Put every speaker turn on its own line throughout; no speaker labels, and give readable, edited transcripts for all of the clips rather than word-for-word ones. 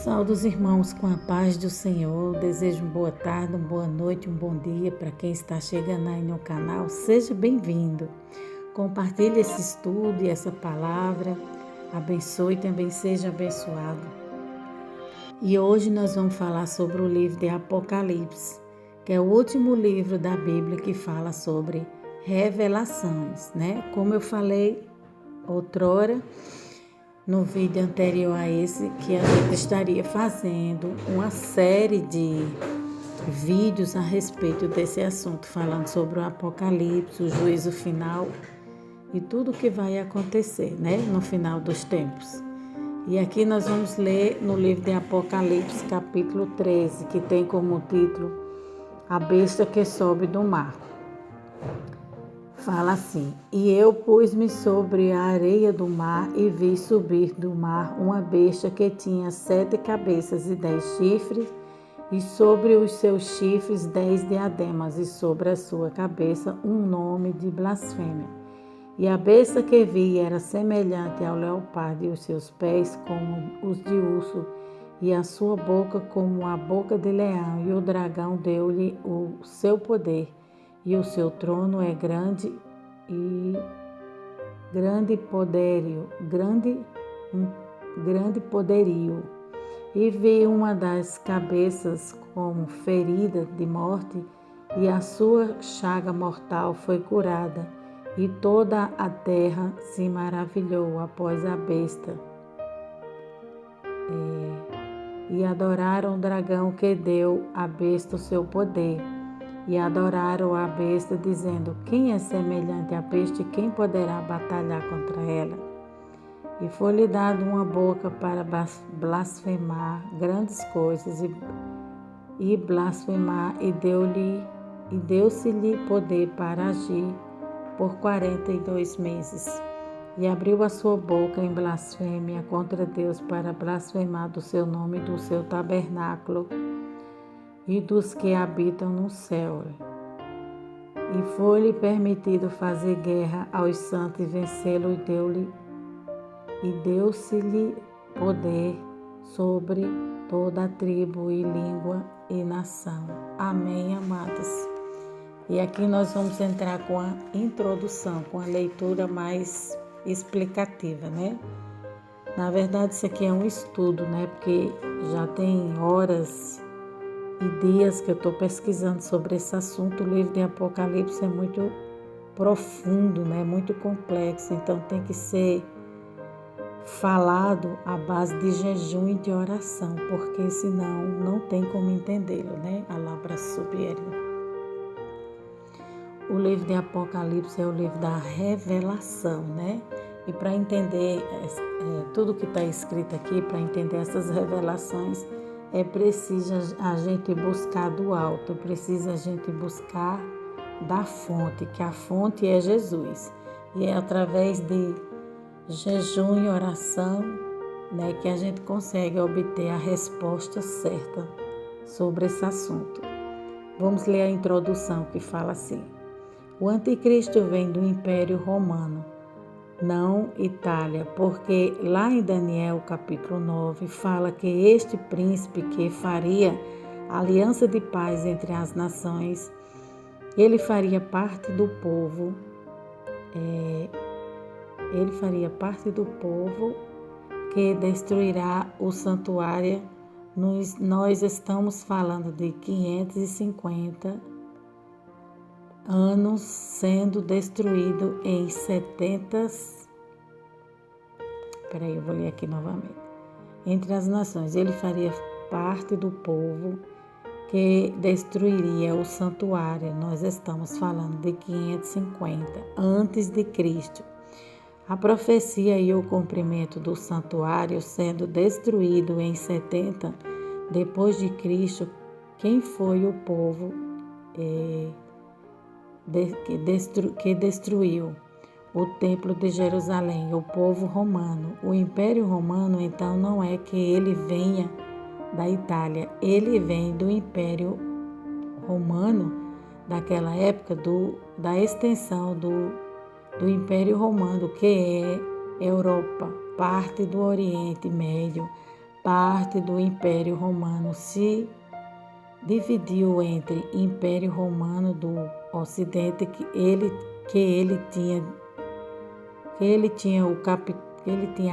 Saúdo os irmãos com a paz do Senhor. Desejo uma boa tarde, uma boa noite, um bom dia para quem está chegando aí no canal. Seja bem-vindo. Compartilhe esse estudo e essa palavra. Abençoe e também seja abençoado. E hoje nós vamos falar sobre o livro de Apocalipse, que é o último livro da Bíblia que fala sobre revelações, né? Como eu falei outrora, no vídeo anterior a esse, que a gente estaria fazendo uma série de vídeos a respeito desse assunto, falando sobre o Apocalipse, o juízo final e tudo o que vai acontecer, né, no final dos tempos. E aqui nós vamos ler no livro de Apocalipse, capítulo 13, que tem como título A Besta que Sobe do Mar. Fala assim: E eu pus-me sobre a areia do mar e vi subir do mar uma besta que tinha 7 cabeças e 10 chifres, e sobre os seus chifres 10 diademas, e sobre a sua cabeça um nome de blasfêmia. E a besta que vi era semelhante ao leopardo, e os seus pés como os de urso, e a sua boca como a boca de leão, e o dragão deu-lhe o seu poder. E o seu trono é grande poderio. E vi uma das cabeças como ferida de morte, e a sua chaga mortal foi curada. E toda a terra se maravilhou após a besta. E adoraram o dragão que deu à besta o seu poder. E adoraram a besta, dizendo: Quem é semelhante à besta e quem poderá batalhar contra ela? E foi-lhe dado uma boca para blasfemar grandes coisas e blasfemar, e deu-se-lhe poder para agir por 42 meses. E abriu a sua boca em blasfêmia contra Deus para blasfemar do seu nome e do seu tabernáculo e dos que habitam no céu. E foi-lhe permitido fazer guerra aos santos e vencê-lo, e deu-se-lhe poder sobre toda a tribo e língua e nação. Amém, amados? E aqui nós vamos entrar com a introdução, com a leitura mais explicativa, né? Na verdade, isso aqui é um estudo, né? Porque já tem horas e dias que eu estou pesquisando sobre esse assunto. O livro de Apocalipse é muito profundo, né? Muito complexo, então tem que ser falado à base de jejum e de oração, porque senão não tem como entendê-lo, né? Alabra subir. O livro de Apocalipse é o livro da revelação, né? E para entender tudo que está escrito aqui, para entender essas revelações, é preciso a gente buscar do alto, precisa a gente buscar da fonte, que a fonte é Jesus. E é através de jejum e oração, né, que a gente consegue obter a resposta certa sobre esse assunto. Vamos ler a introdução que fala assim: O anticristo vem do Império Romano, não Itália, porque lá em Daniel capítulo 9 fala que este príncipe que faria aliança de paz entre as nações, ele faria parte do povo, que destruirá o santuário. Nós estamos falando de 550 anos sendo destruído em 70. Eu vou ler aqui novamente. Entre as nações, ele faria parte do povo que destruiria o santuário. Nós estamos falando de 550 antes de Cristo. A profecia e o cumprimento do santuário sendo destruído em 70 depois de Cristo. Quem foi o povo que destruiu o templo de Jerusalém? O povo romano. O Império Romano, então, não é que ele venha da Itália, ele vem do Império Romano, daquela época, da extensão do Império Romano, que é Europa, parte do Oriente Médio, parte do Império Romano se dividiu entre Império Romano do Ocidente, que ele tinha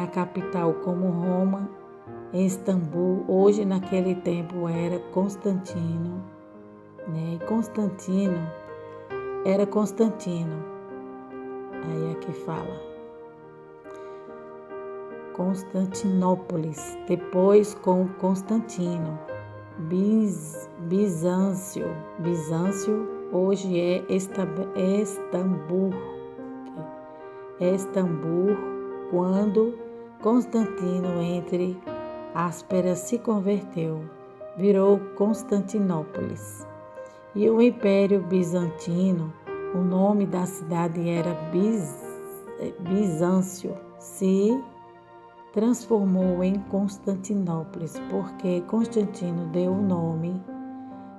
a capital como Roma, em Istambul. Hoje, naquele tempo, era Constantino, né? E Constantino era Constantino. Aí aqui fala Constantinópolis, depois com Constantino. Bizâncio hoje é Istambul, quando Constantino, entre aspas, se converteu, virou Constantinópolis. E o Império Bizantino, o nome da cidade era Bizâncio, se transformou em Constantinópolis, porque Constantino deu o nome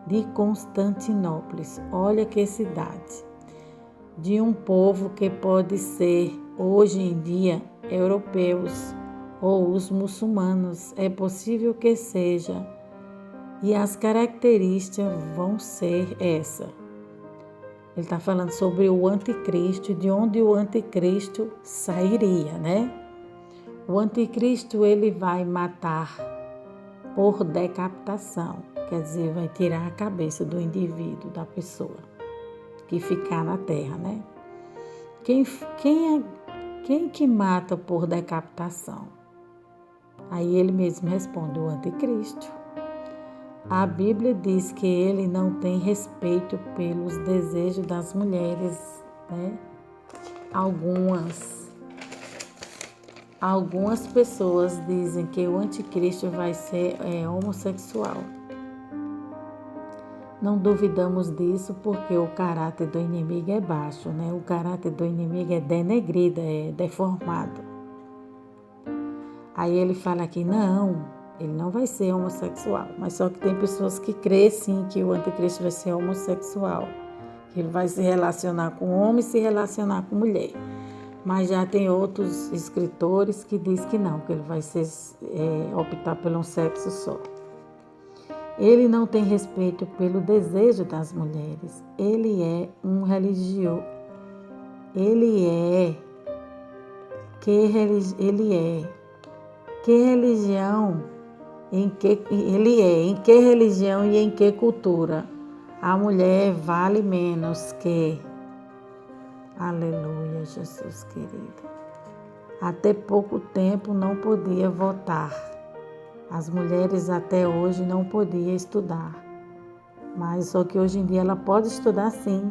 de Constantinópolis. Olha que cidade! De um povo que pode ser, hoje em dia, europeus ou os muçulmanos. É possível que seja. E as características vão ser essa. Ele está falando sobre o anticristo, de onde o anticristo sairia, né? O anticristo, ele vai matar por decapitação, quer dizer, vai tirar a cabeça do indivíduo, da pessoa que ficar na terra, né? Quem que mata por decapitação? Aí ele mesmo responde: o anticristo. A Bíblia diz que ele não tem respeito pelos desejos das mulheres, né? Algumas pessoas dizem que o anticristo vai ser homossexual. Não duvidamos disso, porque o caráter do inimigo é baixo, né? O caráter do inimigo é denegrido, é deformado. Aí ele fala aqui, não, ele não vai ser homossexual. Mas só que tem pessoas que creem sim que o anticristo vai ser homossexual. Que ele vai se relacionar com homem e se relacionar com mulher. Mas já tem outros escritores que dizem que não, que ele vai optar por um sexo só. Ele não tem respeito pelo desejo das mulheres. Ele é um religioso. Que religião? Em que religião e em que cultura a mulher vale menos que... Aleluia, Jesus querido. Até pouco tempo não podia votar. As mulheres até hoje não podiam estudar. Mas só que hoje em dia ela pode estudar sim.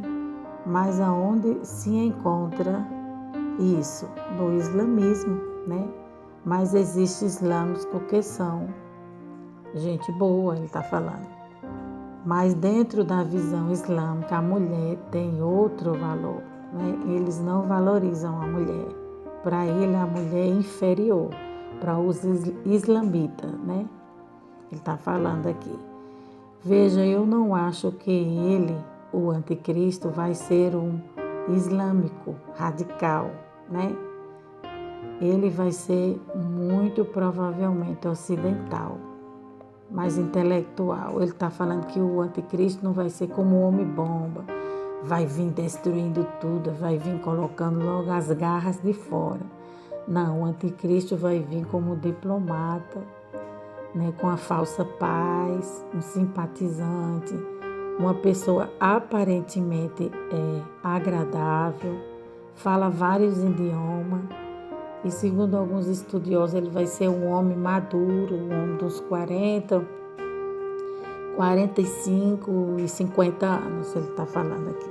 Mas aonde se encontra isso? No islamismo, né? Mas existem islâmicos porque são gente boa, ele está falando. Mas dentro da visão islâmica, a mulher tem outro valor. Eles não valorizam a mulher. Para ele, a mulher é inferior. Para os islamitas, né? Ele está falando aqui. Veja, eu não acho que ele, o anticristo, vai ser um islâmico radical, né? Ele vai ser muito provavelmente ocidental, mais intelectual. Ele está falando que o anticristo não vai ser como o homem-bomba. Vai vir destruindo tudo, vai vir colocando logo as garras de fora. Não, o anticristo vai vir como diplomata, né, com a falsa paz, um simpatizante, uma pessoa aparentemente agradável, fala vários idiomas e, segundo alguns estudiosos, ele vai ser um homem maduro, um homem dos 40, 45 e 50 anos, ele está falando aqui.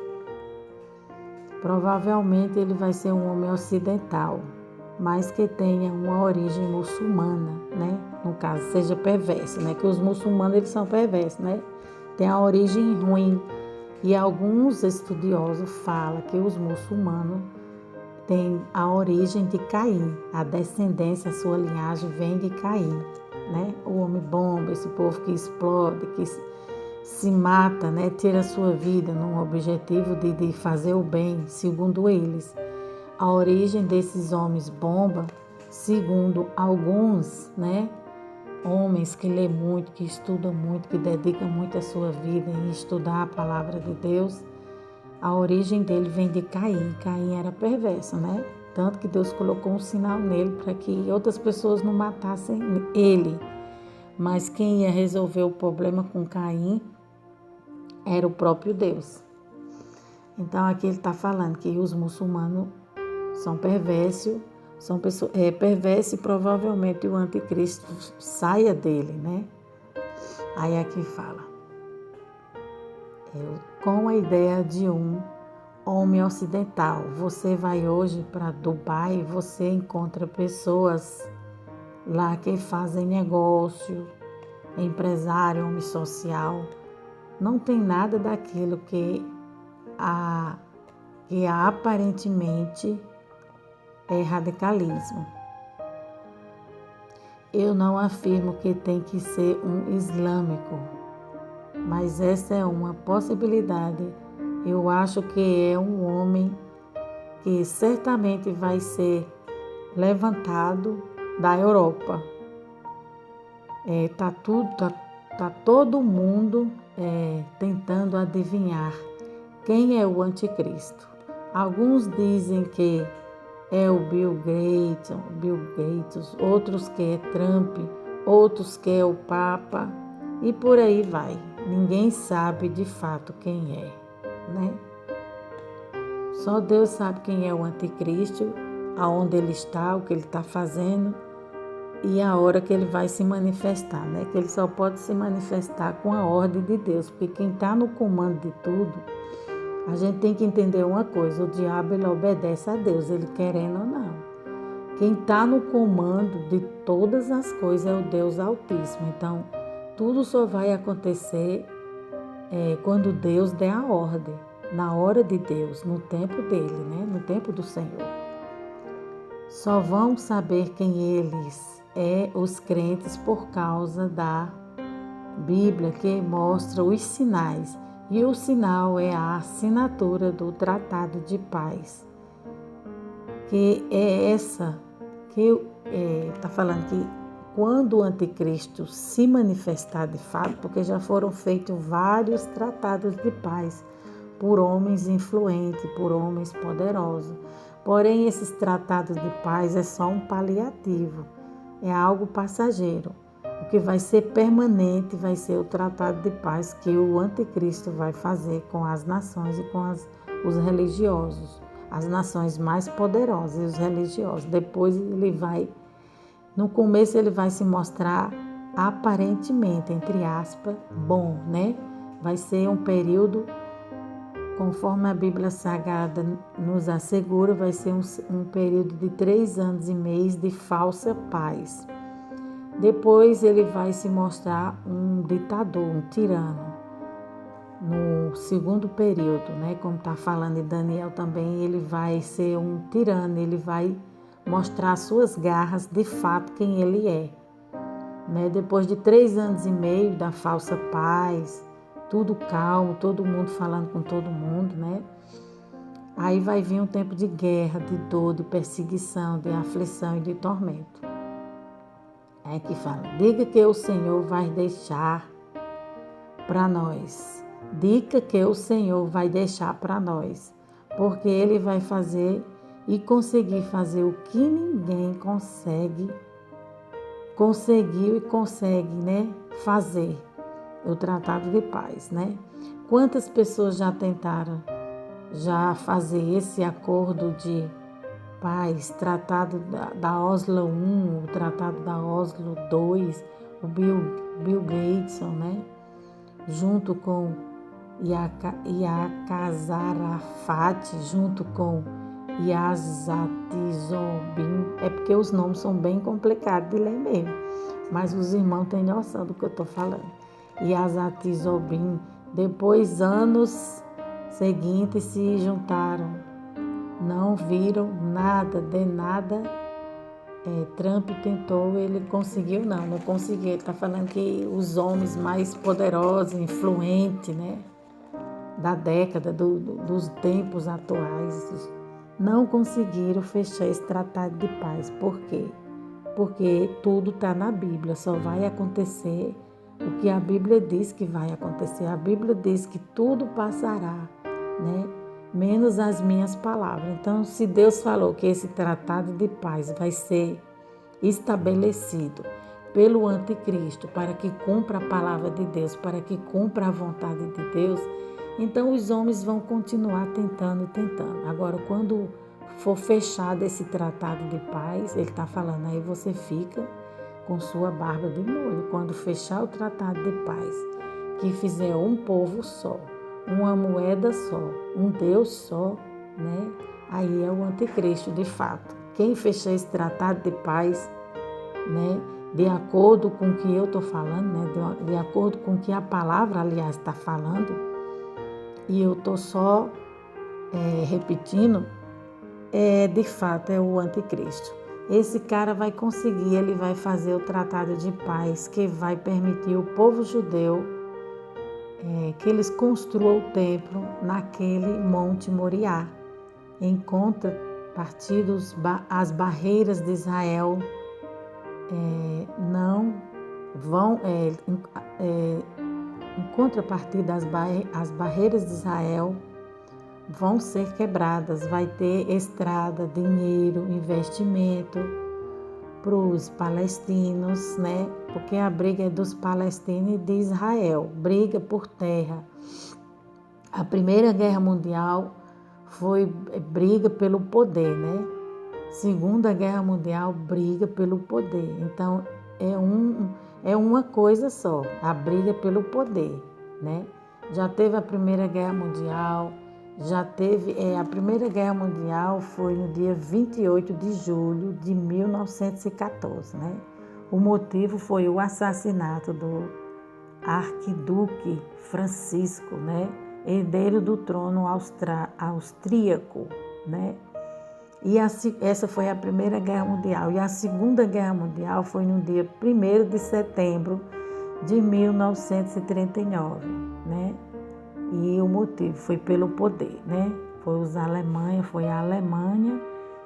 Provavelmente ele vai ser um homem ocidental, mas que tenha uma origem muçulmana, né? No caso, seja perverso, né? Que os muçulmanos, eles são perversos, né? Tem a origem ruim. E alguns estudiosos falam que os muçulmanos têm a origem de Caim. A descendência, a sua linhagem vem de Caim, né? O homem-bomba, esse povo que explode, que se mata, né? Tira a sua vida num objetivo de fazer o bem, segundo eles. A origem desses homens bomba, segundo alguns, né, homens que lê muito, que estudam muito, que dedicam muito a sua vida em estudar a palavra de Deus, a origem dele vem de Caim. Caim era perverso, né? Tanto que Deus colocou um sinal nele para que outras pessoas não matassem ele. Mas quem ia resolver o problema com Caim era o próprio Deus. Então aqui ele está falando que os muçulmanos são perversos, perverso e provavelmente o anticristo saia dele, né? Aí aqui fala, com a ideia de um homem ocidental, você vai hoje para Dubai, você encontra pessoas lá que fazem negócio, empresário, homem social, não tem nada daquilo que aparentemente é radicalismo. Eu não afirmo que tem que ser um islâmico, mas essa é uma possibilidade. Eu acho que é um homem que certamente vai ser levantado da Europa. Tá todo mundo tentando adivinhar quem é o anticristo. Alguns dizem que é o Bill Gates, outros que é Trump, outros que é o Papa e por aí vai. Ninguém sabe de fato quem é, né? Só Deus sabe quem é o anticristo, aonde ele está, o que ele está fazendo e a hora que ele vai se manifestar, né? Que ele só pode se manifestar com a ordem de Deus, porque quem está no comando de tudo, a gente tem que entender uma coisa, o diabo ele obedece a Deus, ele querendo ou não. Quem está no comando de todas as coisas é o Deus Altíssimo. Então, tudo só vai acontecer quando Deus der a ordem, na hora de Deus, no tempo dele, né? No tempo do Senhor. Só vão saber quem eles os crentes por causa da Bíblia que mostra os sinais. E o sinal é a assinatura do Tratado de Paz, que é essa que está falando que quando o anticristo se manifestar de fato, porque já foram feitos vários tratados de paz por homens influentes, por homens poderosos. Porém, esses tratados de paz é só um paliativo, é algo passageiro. O que vai ser permanente vai ser o tratado de paz que o anticristo vai fazer com as nações e com os religiosos, as nações mais poderosas e os religiosos. Depois no começo ele vai se mostrar aparentemente, entre aspas, bom, né? Vai ser um período, conforme a Bíblia Sagrada nos assegura, vai ser um período de 3 anos e meio de falsa paz. Depois ele vai se mostrar um ditador, um tirano. No segundo período, né, como está falando em Daniel também, ele vai ser um tirano, ele vai mostrar suas garras de fato quem ele é. Né? Depois de 3 anos e meio da falsa paz, tudo calmo, todo mundo falando com todo mundo, né? Aí vai vir um tempo de guerra, de dor, de perseguição, de aflição e de tormento. É que fala, diga que o Senhor vai deixar para nós. Diga que o Senhor vai deixar para nós, porque Ele vai fazer e conseguir fazer o que ninguém conseguiu e consegue, né, fazer, o tratado de paz, né? Quantas pessoas já tentaram fazer esse acordo de paz, tratado da Oslo I, o tratado da Oslo II, o Bill Gates, né? Junto com Yasser Arafat, junto com Yitzhak Rabin. É porque os nomes são bem complicados de ler mesmo, mas os irmãos têm noção do que eu estou falando. Yitzhak Rabin, depois anos seguintes se juntaram, não viram nada, de nada. Trump tentou, ele conseguiu, não conseguiu. Ele está falando que os homens mais poderosos, influentes, né, da década, dos tempos atuais, não conseguiram fechar esse tratado de paz. Por quê? porque tudo está na Bíblia, só vai acontecer o que a Bíblia diz que vai acontecer. A Bíblia diz que tudo passará, né? Menos as minhas palavras. Então, se Deus falou que esse tratado de paz vai ser estabelecido pelo anticristo para que cumpra a palavra de Deus, para que cumpra a vontade de Deus, então os homens vão continuar tentando. Agora, quando for fechado esse tratado de paz, ele está falando, aí você fica com sua barba de molho. Quando fechar o tratado de paz, que fizer um povo só, uma moeda só, um Deus só, né? Aí é o anticristo de fato. Quem fechar esse tratado de paz, né? De acordo com o que eu estou falando, né? De acordo com o que a palavra, aliás, está falando, e eu estou só repetindo, de fato é o anticristo. Esse cara vai conseguir, ele vai fazer o tratado de paz que vai permitir o povo judeu que eles construam o templo naquele Monte Moriá. Em contrapartida, as barreiras de Israel não vão, em contrapartida, as barreiras de Israel vão ser quebradas, vai ter estrada, dinheiro, investimento para os palestinos, né? Porque a briga é dos palestinos e de Israel, briga por terra. A Primeira Guerra Mundial foi briga pelo poder, né? Segunda Guerra Mundial, briga pelo poder. Então, é uma coisa só, a briga pelo poder, né? Já teve a Primeira Guerra Mundial, a Primeira Guerra Mundial foi no dia 28 de julho de 1914, né? O motivo foi o assassinato do arquiduque Francisco, né? Herdeiro do trono austríaco, né? E essa foi a Primeira Guerra Mundial. E a Segunda Guerra Mundial foi no dia 1º de setembro de 1939, né? E o motivo foi pelo poder, né? Foi a Alemanha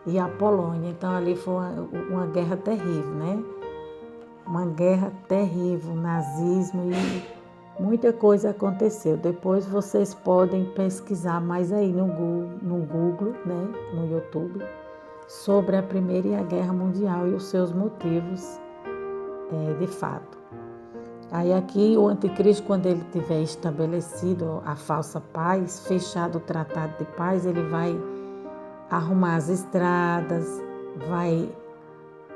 e a Polônia. Então ali foi uma guerra terrível, né? Uma guerra terrível, nazismo e muita coisa aconteceu. Depois vocês podem pesquisar mais aí no Google, né? No YouTube, sobre a Primeira e a Guerra Mundial e os seus motivos de fato. Aí aqui o anticristo, quando ele tiver estabelecido a falsa paz, fechado o tratado de paz, ele vai arrumar as estradas, vai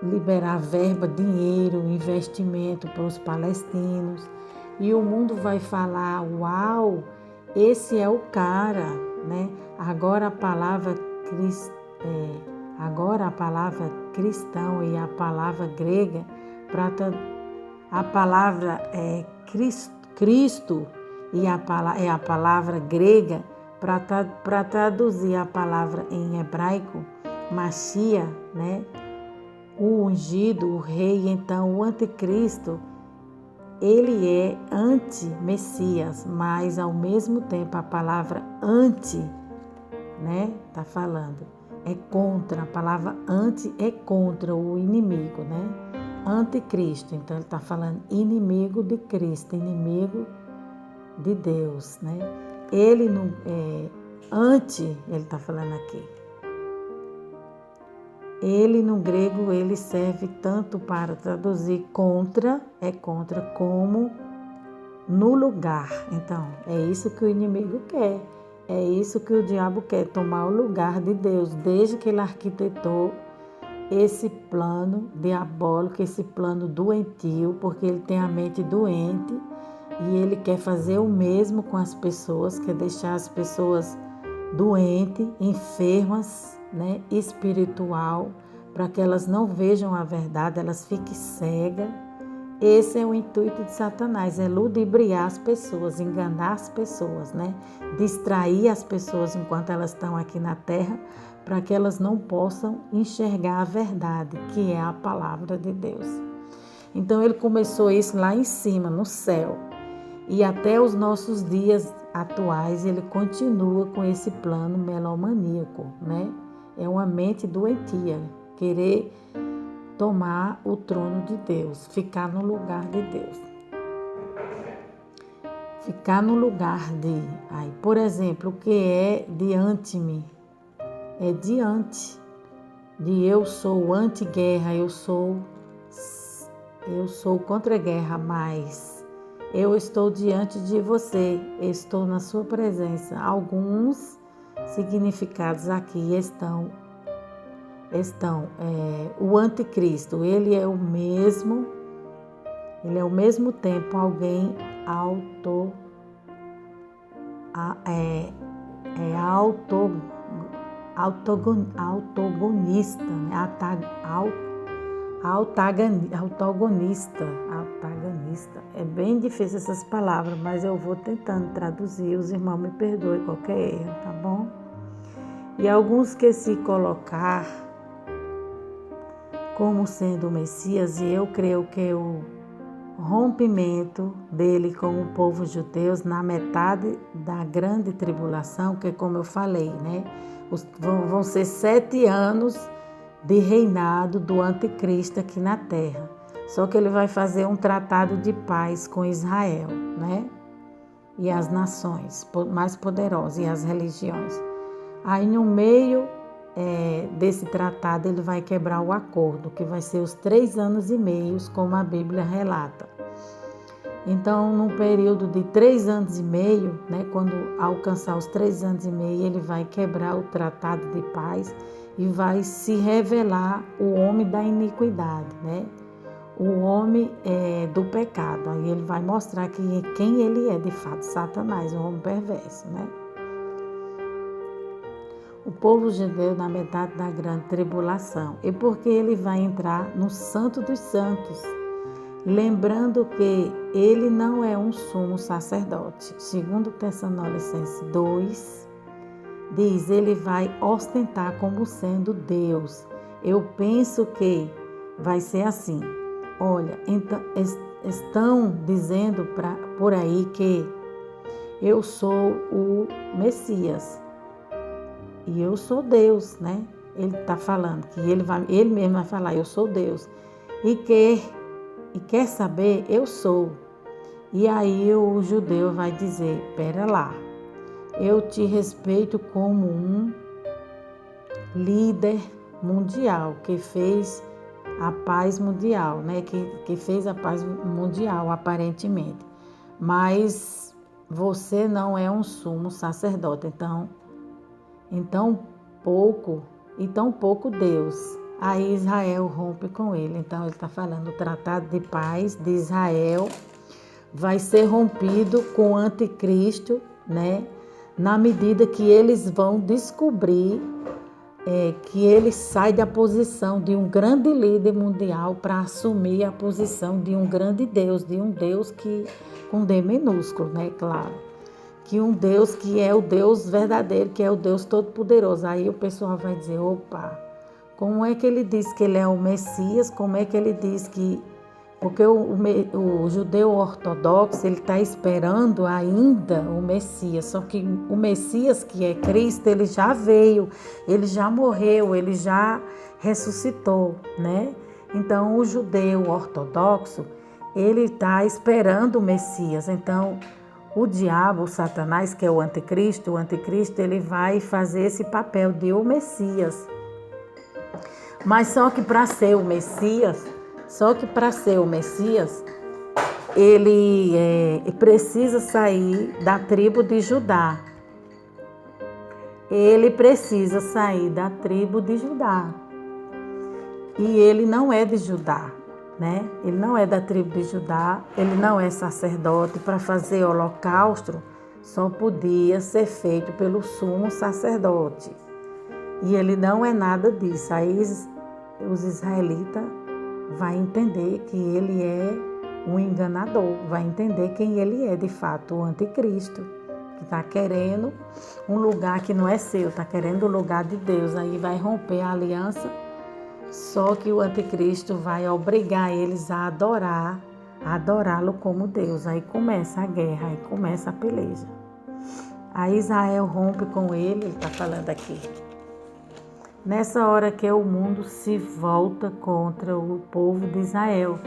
liberar verba, dinheiro, investimento para os palestinos. E o mundo vai falar, uau, esse é o cara, né? Agora a palavra cristão e a palavra grega a palavra Cristo e a palavra grega para traduzir a palavra em hebraico, Machia, né? O ungido, o rei. Então o anticristo, ele é anti-messias, mas ao mesmo tempo a palavra anti, né? Tá falando, é contra, a palavra anti é contra o inimigo, né? Anticristo, então ele está falando inimigo de Cristo, inimigo de Deus, né? Ele não ele está falando aqui. Ele no grego ele serve tanto para traduzir contra, como no lugar. Então é isso que o inimigo quer, é isso que o diabo quer, tomar o lugar de Deus, desde que ele arquitetou esse plano diabólico, esse plano doentio, porque ele tem a mente doente e ele quer fazer o mesmo com as pessoas, quer deixar as pessoas doentes, enfermas, né, espiritual, para que elas não vejam a verdade, elas fiquem cegas. Esse é o intuito de Satanás, é ludibriar as pessoas, enganar as pessoas, né? Distrair as pessoas enquanto elas estão aqui na terra, para que elas não possam enxergar a verdade, que é a palavra de Deus. Então ele começou isso lá em cima, no céu. E até os nossos dias atuais ele continua com esse plano melomaníaco, né? É uma mente doentia, querer tomar o trono de Deus, ficar no lugar de Deus. Ficar no lugar de... Aí, por exemplo, o que é diante-me? É diante de eu sou anti-guerra, eu sou contra a guerra, mas eu estou diante de você, estou na sua presença. Alguns significados aqui estão o anticristo, ele é o mesmo tempo alguém autogonista, né? Antagonista. É bem difícil essas palavras, mas eu vou tentando traduzir. Os irmãos me perdoem qualquer erro, tá bom? E alguns que se colocar como sendo o Messias, e eu creio que o rompimento dele com o povo judeu na metade da grande tribulação, que como eu falei, né? Vão ser 7 anos de reinado do anticristo aqui na terra. Só que ele vai fazer um tratado de paz com Israel, né? E as nações mais poderosas e as religiões. Aí no meio desse tratado ele vai quebrar o acordo, que vai ser os 3 anos e meio, como a Bíblia relata. Então, no período de 3 anos e meio, né, quando alcançar os 3 anos e meio, ele vai quebrar o tratado de paz e vai se revelar o homem da iniquidade, né? O homem do pecado. Aí ele vai mostrar quem ele é de fato, Satanás, o homem perverso, né? O povo judeu na metade da grande tribulação. E porque ele vai entrar no Santo dos Santos, lembrando que ele não é um sumo sacerdote. Segundo Tessalonicenses 2, diz, ele vai ostentar como sendo Deus. Eu penso que vai ser assim. Olha, então, estão dizendo por aí que eu sou o Messias. E eu sou Deus, né? Ele está falando que ele mesmo vai falar, eu sou Deus. E quer saber, eu sou. E aí o judeu vai dizer, pera lá, eu te respeito como um líder mundial que fez a paz mundial, né? Que fez a paz mundial, aparentemente. Mas você não é um sumo sacerdote, então tão pouco Deus. Aí Israel rompe com ele. Então ele está falando, o tratado de paz de Israel vai ser rompido com o anticristo, né? Na medida que eles vão descobrir que ele sai da posição de um grande líder mundial para assumir a posição de um grande Deus, de um Deus que com D minúsculo, né? Claro. Que um Deus que é o Deus verdadeiro, que é o Deus todo-poderoso. Aí o pessoal vai dizer, opa, como é que ele diz que ele é o Messias? Como é que ele diz que... Porque o judeu ortodoxo, ele está esperando ainda o Messias. Só que o Messias, que é Cristo, ele já veio, ele já morreu, ele já ressuscitou, né? Então, o judeu ortodoxo, ele está esperando o Messias. Então, o diabo, o Satanás, que é o anticristo, ele vai fazer esse papel de o Messias. Mas só que para ser o Messias, ele precisa sair da tribo de Judá. Ele precisa sair da tribo de Judá. E ele não é de Judá, né? Ele não é da tribo de Judá, ele não é sacerdote. Para fazer holocausto, só podia ser feito pelo sumo sacerdote. E ele não é nada disso. Aí os israelitas vão entender que ele é um enganador, vai entender quem ele é de fato, o anticristo, que está querendo um lugar que não é seu, está querendo o lugar de Deus. Aí vai romper a aliança. Só que o anticristo vai obrigar eles a adorá-lo como Deus. Aí começa a guerra, aí começa a peleja. Aí Israel rompe com ele está falando aqui. Nessa hora que o mundo se volta contra o povo de Israel,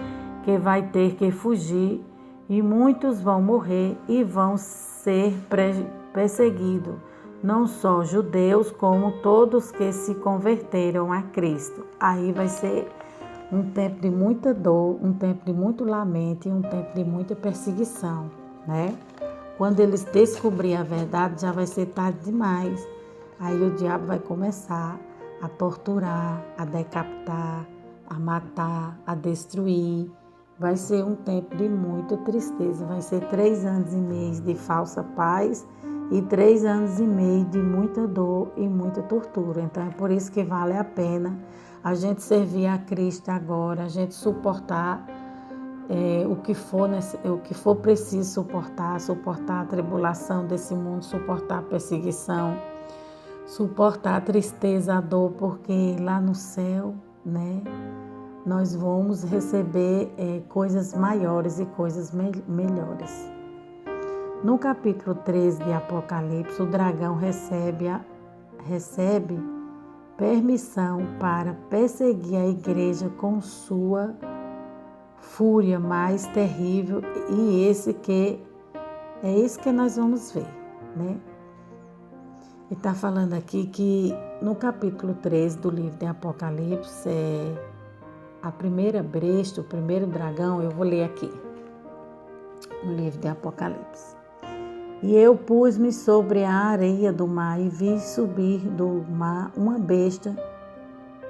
que vai ter que fugir, e muitos vão morrer e vão ser perseguidos, não só judeus, como todos que se converteram a Cristo. Aí vai ser um tempo de muita dor, um tempo de muito lamento e um tempo de muita perseguição, né? Quando eles descobrirem a verdade, já vai ser tarde demais. Aí o diabo vai começar a torturar, a decapitar, a matar, a destruir. Vai ser um tempo de muita tristeza. Vai ser 3 anos e meio de falsa paz e 3 anos e meio de muita dor e muita tortura. Então é por isso que vale a pena a gente servir a Cristo agora, a gente suportar o que for preciso suportar a tribulação desse mundo, suportar a perseguição, suportar a tristeza, a dor, porque lá no céu, né, nós vamos receber coisas maiores e coisas melhores. No capítulo 13 de Apocalipse, o dragão recebe permissão para perseguir a igreja com sua fúria mais terrível, e é isso que nós vamos ver, né? Ele está falando aqui que no capítulo 13 do livro de Apocalipse, a primeira besta, o primeiro dragão, eu vou ler aqui, no livro de Apocalipse. E eu pus-me sobre a areia do mar e vi subir do mar uma besta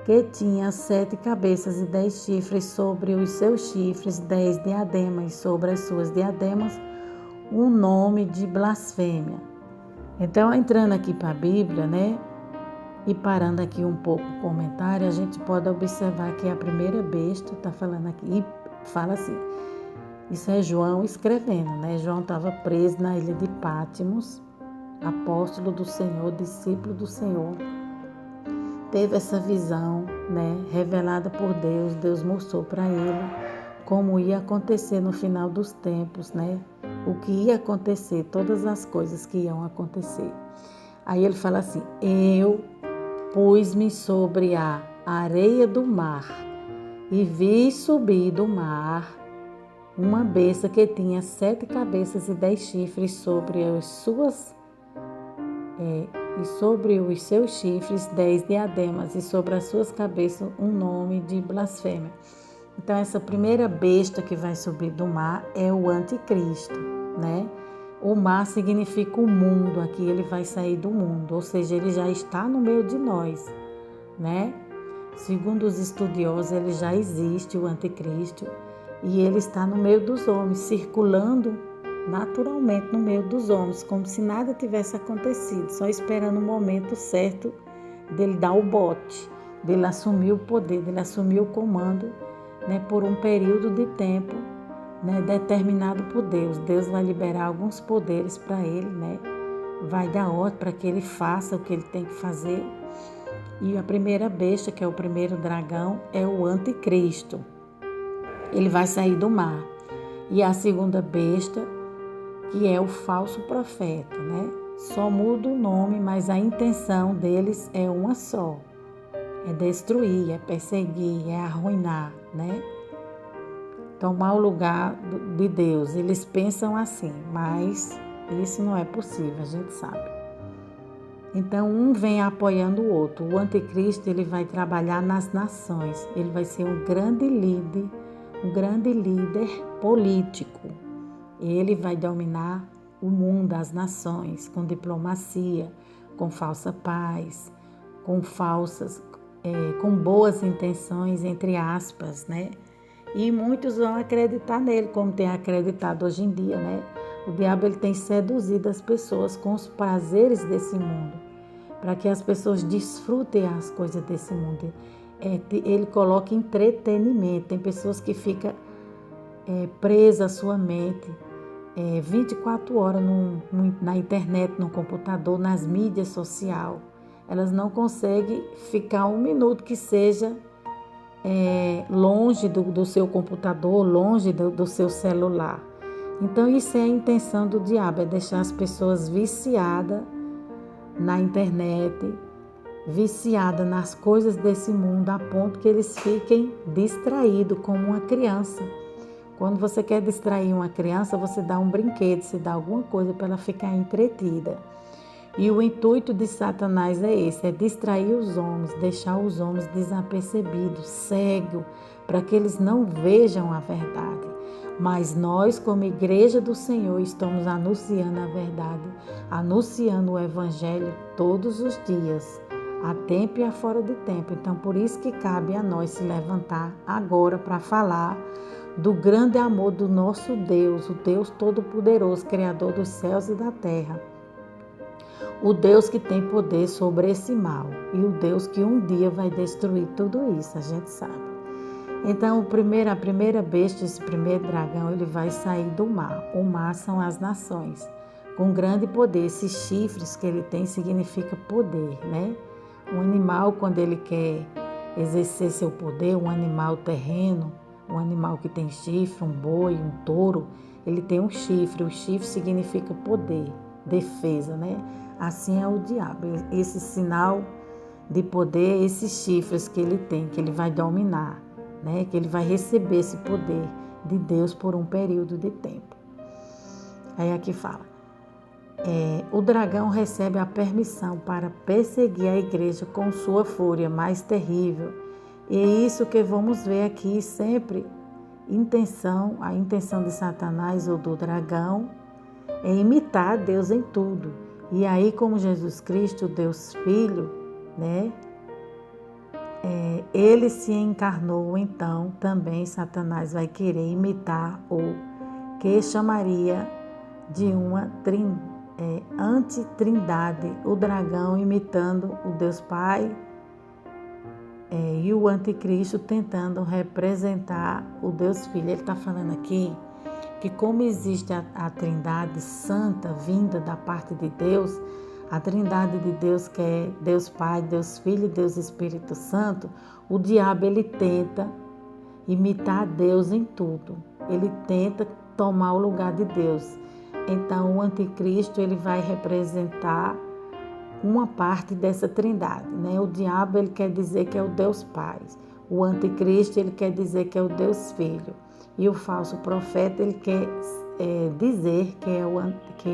que tinha 7 cabeças e 10 chifres, sobre os seus chifres 10 diademas, e sobre as suas diademas um nome de blasfêmia. Então, entrando aqui para a Bíblia, né, e parando aqui um pouco o comentário, a gente pode observar que a primeira besta está falando aqui, e fala assim, isso é João escrevendo, né? João estava preso na ilha de Pátimos, apóstolo do Senhor, discípulo do Senhor. Teve essa visão, né, revelada por Deus. Deus mostrou para ele como ia acontecer no final dos tempos, né? O que ia acontecer, todas as coisas que iam acontecer. Aí ele fala assim, eu pus-me sobre a areia do mar e vi subir do mar uma besta que tinha 7 cabeças e 10 chifres, sobre os seus chifres 10 diademas, e sobre as suas cabeças um nome de blasfêmia. Então essa primeira besta que vai subir do mar é o anticristo, né? O mar significa o mundo, aqui ele vai sair do mundo, ou seja, ele já está no meio de nós, né? Segundo os estudiosos, ele já existe, o anticristo, e ele está no meio dos homens, circulando naturalmente no meio dos homens, como se nada tivesse acontecido, só esperando o momento certo dele dar o bote, dele assumir o poder, dele assumir o comando, né, por um período de tempo, né, determinado por Deus. Deus vai liberar alguns poderes para ele, né, vai dar ordem para que ele faça o que ele tem que fazer. E a primeira besta, que é o primeiro dragão, é o anticristo. Ele vai sair do mar. E a segunda besta, que é o falso profeta, né? Só muda o nome, mas a intenção deles é uma só. É destruir, é perseguir, é arruinar, né? Tomar o lugar de Deus. Eles pensam assim, mas isso não é possível, a gente sabe. Então, um vem apoiando o outro. O anticristo, ele vai trabalhar nas nações. Ele vai ser um grande líder político. Ele vai dominar o mundo, as nações, com diplomacia, com falsa paz, com boas intenções, entre aspas, né? E muitos vão acreditar nele, como tem acreditado hoje em dia, né? O diabo, ele tem seduzido as pessoas com os prazeres desse mundo, para que as pessoas desfrutem as coisas desse mundo. Ele coloca entretenimento. Tem pessoas que ficam presas à sua mente 24 horas na internet, no computador, nas mídias sociais. Elas não conseguem ficar um minuto que seja longe do seu computador, longe do seu celular. Então isso é a intenção do diabo, é deixar as pessoas viciadas na internet, viciada nas coisas desse mundo a ponto que eles fiquem distraídos como uma criança. Quando você quer distrair uma criança, você dá um brinquedo, você dá alguma coisa para ela ficar entretida. E o intuito de Satanás é esse, é distrair os homens, deixar os homens desapercebidos, cegos, para que eles não vejam a verdade. Mas nós, como igreja do Senhor, estamos anunciando a verdade, anunciando o Evangelho todos os dias, a tempo e a fora de tempo. Então, por isso que cabe a nós se levantar agora para falar do grande amor do nosso Deus, o Deus Todo-Poderoso, Criador dos céus e da terra. O Deus que tem poder sobre esse mal e o Deus que um dia vai destruir tudo isso, a gente sabe. Então, a primeira besta, esse primeiro dragão, ele vai sair do mar. O mar são as nações, com grande poder. Esses chifres que ele tem significa poder, né? Um animal, quando ele quer exercer seu poder, um animal terreno, um animal que tem chifre, um boi, um touro, ele tem um chifre. O chifre significa poder, defesa, né? Assim é o diabo. Esse sinal de poder, esses chifres que ele tem, que ele vai dominar, né? Que ele vai receber esse poder de Deus por um período de tempo. Aí aqui fala, o dragão recebe a permissão para perseguir a igreja com sua fúria mais terrível. E é isso que vamos ver aqui sempre, a intenção de Satanás ou do dragão é imitar Deus em tudo. E aí, como Jesus Cristo, Deus Filho, né? Ele se encarnou, então também Satanás vai querer imitar o que chamaria de uma antitrindade, o dragão imitando o Deus Pai e o anticristo tentando representar o Deus Filho. Ele está falando aqui que como existe a trindade santa vinda da parte de Deus, a trindade de Deus que é Deus Pai, Deus Filho e Deus Espírito Santo, o diabo ele tenta imitar Deus em tudo. Ele tenta tomar o lugar de Deus. Então o anticristo ele vai representar uma parte dessa trindade, né? O diabo ele quer dizer que é o Deus Pai. O anticristo ele quer dizer que é o Deus Filho. E o falso profeta ele quer dizer que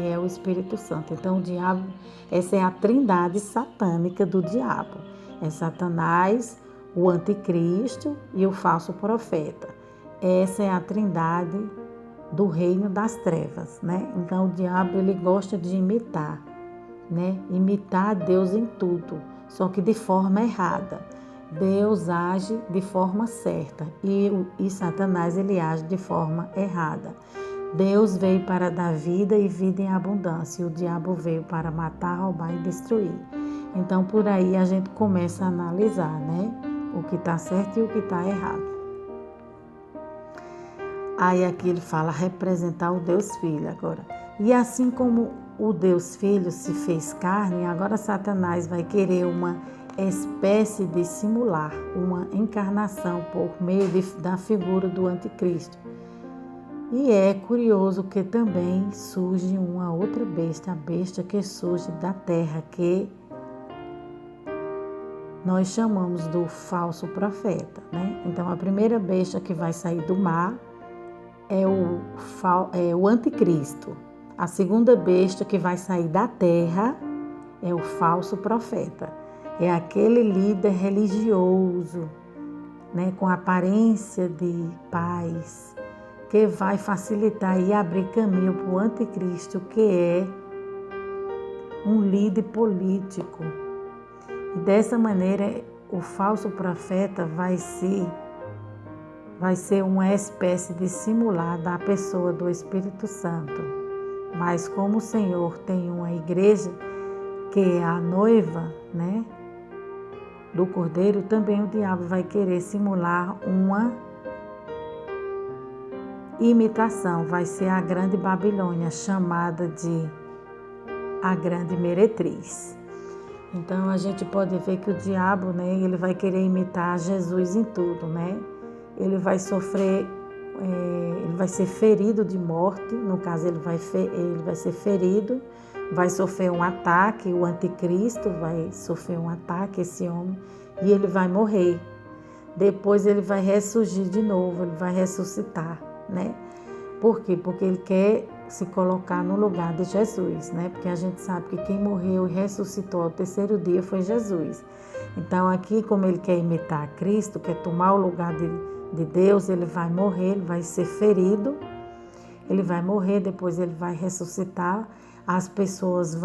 é o Espírito Santo. Então o diabo, essa é a trindade satânica do diabo. É Satanás, o anticristo e o falso profeta. Essa é a trindade do reino das trevas, né? Então o diabo ele gosta de imitar, né? Imitar Deus em tudo, só que de forma errada. Deus age de forma certa e Satanás ele age de forma errada. Deus veio para dar vida e vida em abundância, e o diabo veio para matar, roubar e destruir. Então por aí a gente começa a analisar, né? O que está certo e o que está errado. Aí aqui ele fala representar o Deus Filho agora. E assim como o Deus Filho se fez carne, agora Satanás vai querer uma espécie de simular, uma encarnação por meio da figura do anticristo. E é curioso que também surge uma outra besta, a besta que surge da terra, que nós chamamos do falso profeta, né? Então a primeira besta que vai sair do mar é o anticristo. A segunda besta que vai sair da terra é o falso profeta. É aquele líder religioso, né, com aparência de paz, que vai facilitar e abrir caminho para o anticristo, que é um líder político. E dessa maneira, o falso profeta vai ser uma espécie de simular da pessoa do Espírito Santo. Mas como o Senhor tem uma igreja que é a noiva, né, do Cordeiro, também o diabo vai querer simular uma imitação. Vai ser a grande Babilônia, chamada de a grande meretriz. Então a gente pode ver que o diabo, né, ele vai querer imitar Jesus em tudo, né? Ele vai sofrer, ele vai ser ferido de morte, no caso ele vai ser ferido vai sofrer um ataque, o anticristo vai sofrer um ataque, esse homem, e ele vai morrer. Depois ele vai ressurgir de novo, ele vai ressuscitar, né? Por quê? Porque ele quer se colocar no lugar de Jesus, né? Porque a gente sabe que quem morreu e ressuscitou ao terceiro dia foi Jesus. Então aqui, como ele quer imitar Cristo, quer tomar o lugar de Deus, ele vai morrer, ele vai ser ferido, ele vai morrer, depois ele vai ressuscitar. As pessoas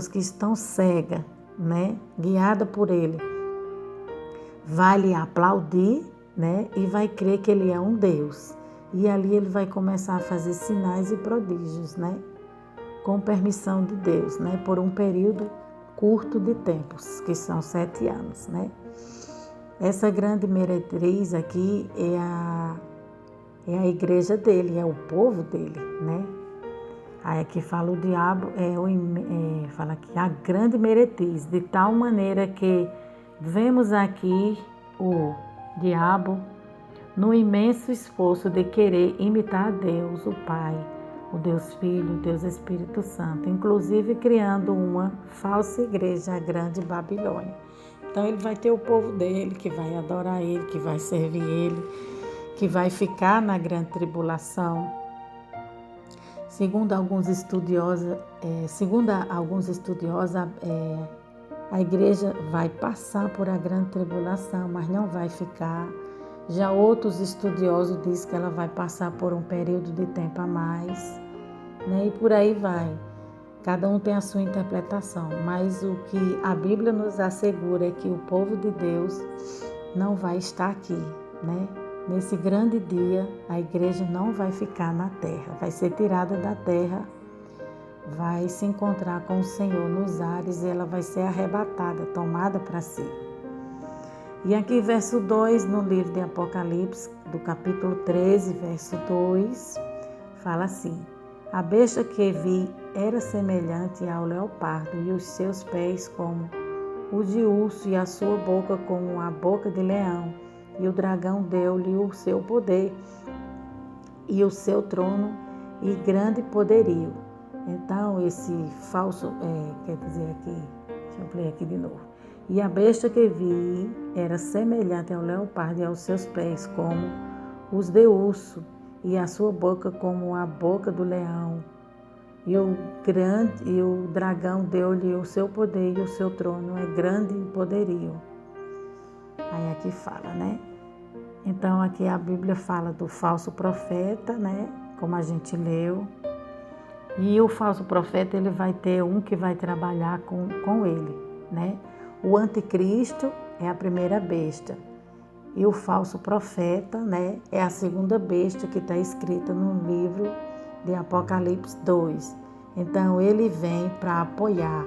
que estão cegas, né? Guiadas por ele, vai lhe aplaudir, né? E vai crer que ele é um Deus. E ali ele vai começar a fazer sinais e prodígios, né? Com permissão de Deus, né? Por um período curto de tempos, que são 7 anos, né? Essa grande meretriz aqui é a igreja dele, é o povo dele, né? Aí aqui fala o diabo, fala aqui a grande meretriz, de tal maneira que vemos aqui o diabo no imenso esforço de querer imitar a Deus, o Pai, o Deus Filho, o Deus Espírito Santo, inclusive criando uma falsa igreja, a grande Babilônia. Então ele vai ter o povo dele, que vai adorar ele, que vai servir ele, que vai ficar na grande tribulação. Segundo alguns estudiosos, a igreja vai passar por a grande tribulação, mas não vai ficar. Já outros estudiosos dizem que ela vai passar por um período de tempo a mais, né? E por aí vai. Cada um tem a sua interpretação, mas o que a Bíblia nos assegura é que o povo de Deus não vai estar aqui, né? Nesse grande dia, a igreja não vai ficar na terra, vai ser tirada da terra, vai se encontrar com o Senhor nos ares e ela vai ser arrebatada, tomada para si. E aqui, verso 2, no livro de Apocalipse, do capítulo 13, verso 2, fala assim: a besta que vi era semelhante ao leopardo, e os seus pés como os de urso, e a sua boca como a boca de leão. E o dragão deu-lhe o seu poder e o seu trono e grande poderio. Então, esse falso, quer dizer aqui, deixa eu ler aqui de novo. E a besta que vi era semelhante ao leopardo, e aos seus pés como os de urso, e a sua boca como a boca do leão. E o dragão deu-lhe o seu poder e o seu trono é grande poderio. Aí aqui fala, né? Então aqui a Bíblia fala do falso profeta, né? Como a gente leu. E o falso profeta, ele vai ter um que vai trabalhar com ele, né? O anticristo é a primeira besta. E o falso profeta, né? É a segunda besta que está escrita no livro de Apocalipse 2. Então ele vem para apoiar,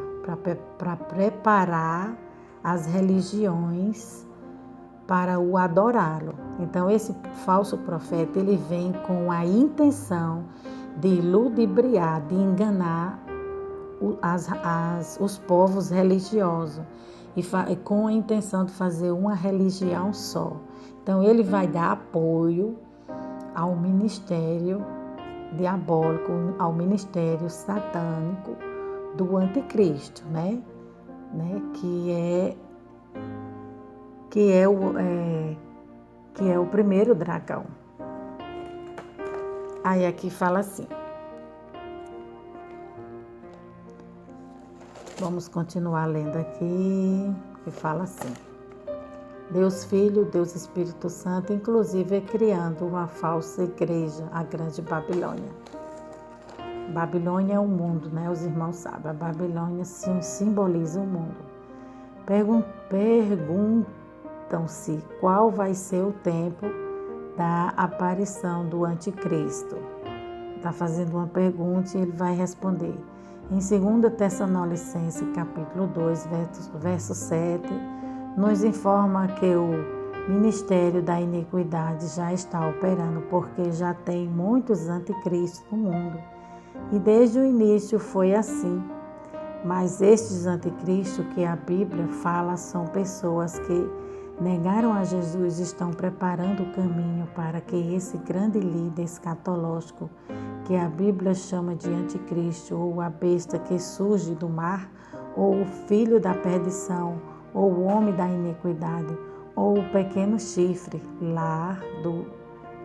para preparar as religiões para o adorá-lo. Então esse falso profeta, ele vem com a intenção de ludibriar, de enganar os povos religiosos e com a intenção de fazer uma religião só. Então ele vai dar apoio ao ministério diabólico, ao ministério satânico do anticristo, né? Que é o primeiro dragão. Aí aqui fala assim. Vamos continuar lendo aqui, que fala assim: Deus Filho, Deus Espírito Santo, inclusive criando uma falsa igreja, a grande Babilônia. Babilônia é o mundo, né? Os irmãos sabem, a Babilônia simboliza o mundo. Perguntam-se qual vai ser o tempo da aparição do anticristo. Está fazendo uma pergunta e ele vai responder. Em 2 Tessalonicenses, capítulo 2, verso 7, nos informa que o ministério da iniquidade já está operando, porque já tem muitos anticristos no mundo. E desde o início foi assim. Mas estes anticristos que a Bíblia fala são pessoas que negaram a Jesus estão preparando o caminho para que esse grande líder escatológico, que a Bíblia chama de anticristo, ou a besta que surge do mar, ou o filho da perdição, ou o homem da iniquidade, ou o pequeno chifre, lá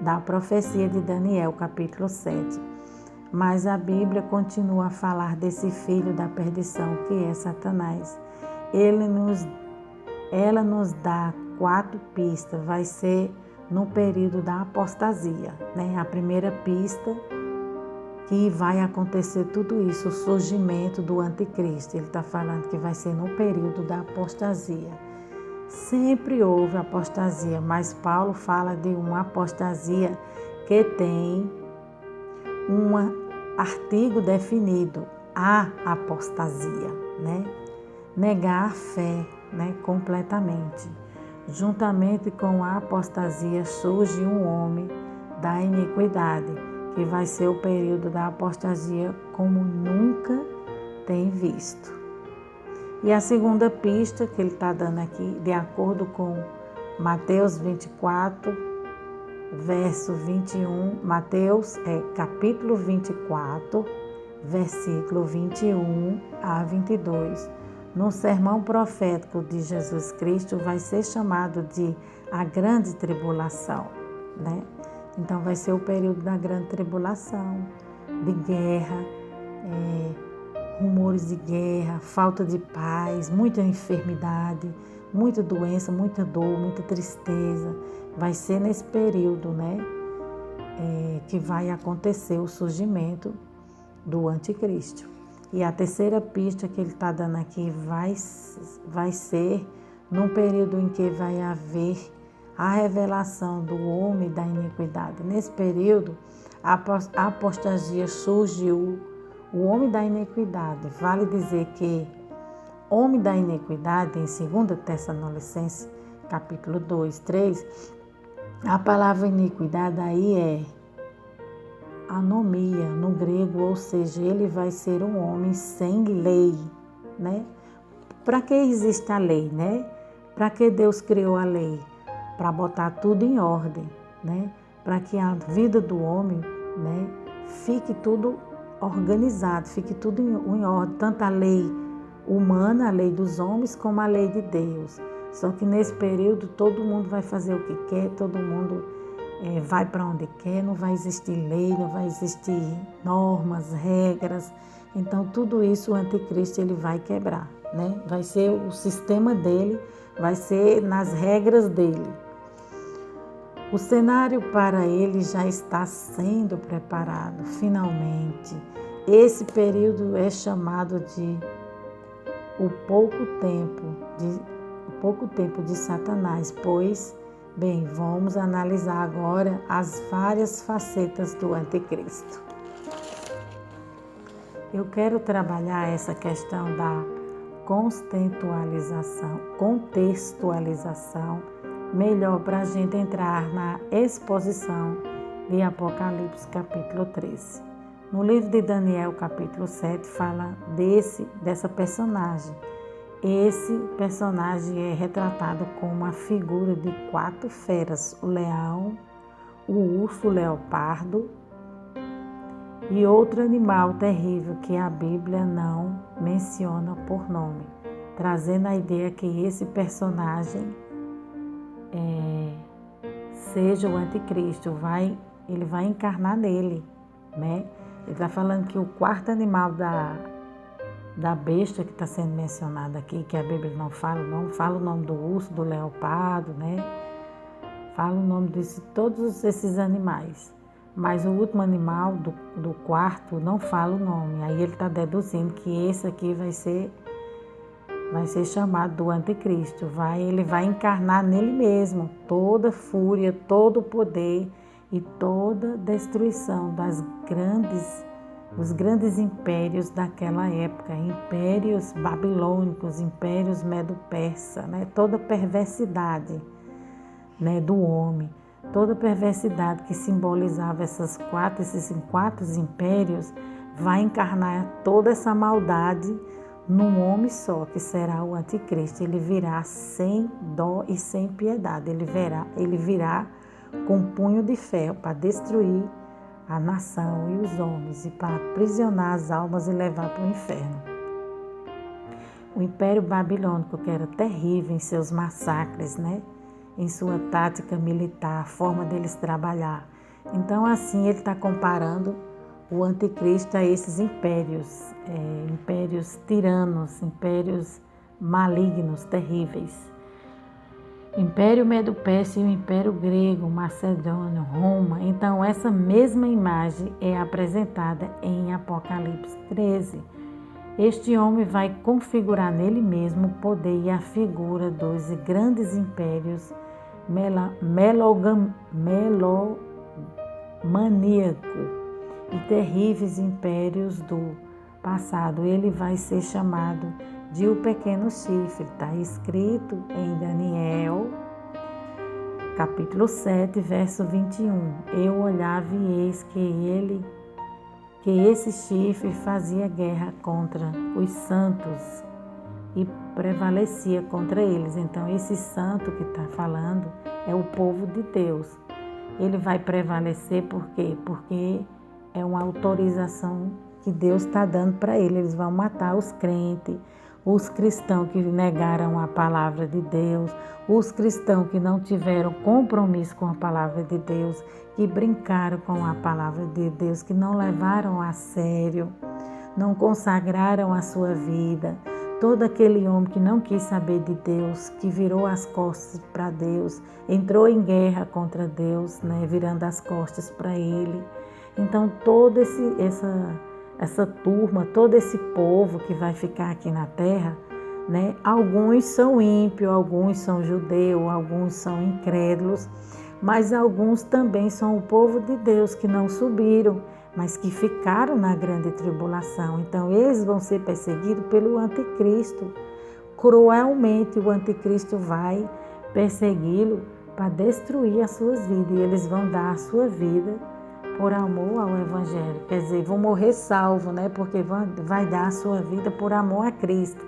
da profecia de Daniel, capítulo 7. Mas a Bíblia continua a falar desse filho da perdição, que é Satanás. Ela nos dá 4 pistas, vai ser no período da apostasia, né? A primeira pista que vai acontecer tudo isso, o surgimento do anticristo. Ele está falando que vai ser no período da apostasia. Sempre houve apostasia, mas Paulo fala de uma apostasia que tem um artigo definido, a apostasia, né? Negar a fé, né? Completamente. Juntamente com a apostasia surge um homem da iniquidade, que vai ser o período da apostasia como nunca tem visto. E a segunda pista que ele está dando aqui, de acordo com Mateus 24, verso 21, Mateus capítulo 24, versículo 21 a 22, no sermão profético de Jesus Cristo, vai ser chamado de a grande tribulação, né? Então vai ser o período da grande tribulação, de guerra, rumores de guerra, falta de paz, muita enfermidade, muita doença, muita dor, muita tristeza. Vai ser nesse período, né, que vai acontecer o surgimento do anticristo. E a terceira pista que ele está dando aqui vai ser num período em que vai haver a revelação do homem da iniquidade. Nesse período, a apostasia surgiu, o homem da iniquidade. Vale dizer que homem da iniquidade, em 2 Tessalonicenses, capítulo 2, 3, a palavra iniquidade aí é anomia no grego, ou seja, ele vai ser um homem sem lei, né? Para que existe a lei, né? Para que Deus criou a lei? Para botar tudo em ordem, né? Para que a vida do homem, né, fique tudo organizado, fique tudo em ordem, tanto a lei humana, a lei dos homens, como a lei de Deus. Só que nesse período todo mundo vai fazer o que quer, todo mundo vai para onde quer, não vai existir lei, não vai existir normas, regras. Então tudo isso o anticristo ele vai quebrar, né? Vai ser o sistema dele, vai ser nas regras dele. O cenário para ele já está sendo preparado, finalmente. Esse período é chamado de o pouco tempo de Satanás, pois, bem, vamos analisar agora as várias facetas do anticristo. Eu quero trabalhar essa questão da contextualização melhor para a gente entrar na exposição de Apocalipse capítulo 13. No livro de Daniel capítulo 7 fala dessa personagem. Esse personagem é retratado como uma figura de 4 feras, o leão, o urso, o leopardo e outro animal terrível que a Bíblia não menciona por nome, trazendo a ideia que esse personagem seja o anticristo, ele vai encarnar nele, né? Ele está falando que o 4º animal da besta que está sendo mencionado aqui, que a Bíblia não fala o nome do urso, do leopardo, né? Fala o nome de todos esses animais. Mas o último animal do 4º não fala o nome. Aí ele está deduzindo que esse aqui vai ser chamado do anticristo. Ele vai encarnar nele mesmo toda fúria, todo poder e toda destruição dos grandes impérios daquela época, impérios babilônicos, impérios medo-persa, né? Toda perversidade, né, do homem, toda perversidade que simbolizava esses 4 impérios, vai encarnar toda essa maldade num homem só, que será o anticristo. Ele virá sem dó e sem piedade. Ele virá com um punho de ferro para destruir a nação e os homens e para aprisionar as almas e levar para o inferno. O Império Babilônico, que era terrível em seus massacres, né? Em sua tática militar, a forma deles trabalhar. Então, assim, ele está comparando o anticristo a esses impérios, impérios tiranos, impérios malignos, terríveis. Império Medo-Persa e o Império Grego, Macedônio, Roma. Então, essa mesma imagem é apresentada em Apocalipse 13. Este homem vai configurar nele mesmo o poder e a figura dos grandes impérios melomaníaco e terríveis impérios do passado. Ele vai ser chamado de o pequeno chifre. Está escrito em Daniel, capítulo 7, verso 21. Eu olhava e eis que esse chifre fazia guerra contra os santos e prevalecia contra eles. Então, esse santo que está falando é o povo de Deus. Ele vai prevalecer por quê? Porque é uma autorização que Deus está dando para ele. Eles vão matar os crentes, os cristãos que negaram a palavra de Deus, os cristãos que não tiveram compromisso com a palavra de Deus, que brincaram com a palavra de Deus, que não levaram a sério, não consagraram a sua vida. Todo aquele homem que não quis saber de Deus, que virou as costas para Deus, entrou em guerra contra Deus, né, virando as costas para Ele. Então, toda essa turma, todo esse povo que vai ficar aqui na terra, né, alguns são ímpios, alguns são judeus, alguns são incrédulos, mas alguns também são o povo de Deus que não subiram, mas que ficaram na grande tribulação. Então, eles vão ser perseguidos pelo anticristo. Cruelmente, o anticristo vai persegui-lo para destruir as suas vidas. E eles vão dar a sua vida por amor ao Evangelho. Quer dizer, vão morrer salvo, né? Porque vai dar a sua vida por amor a Cristo.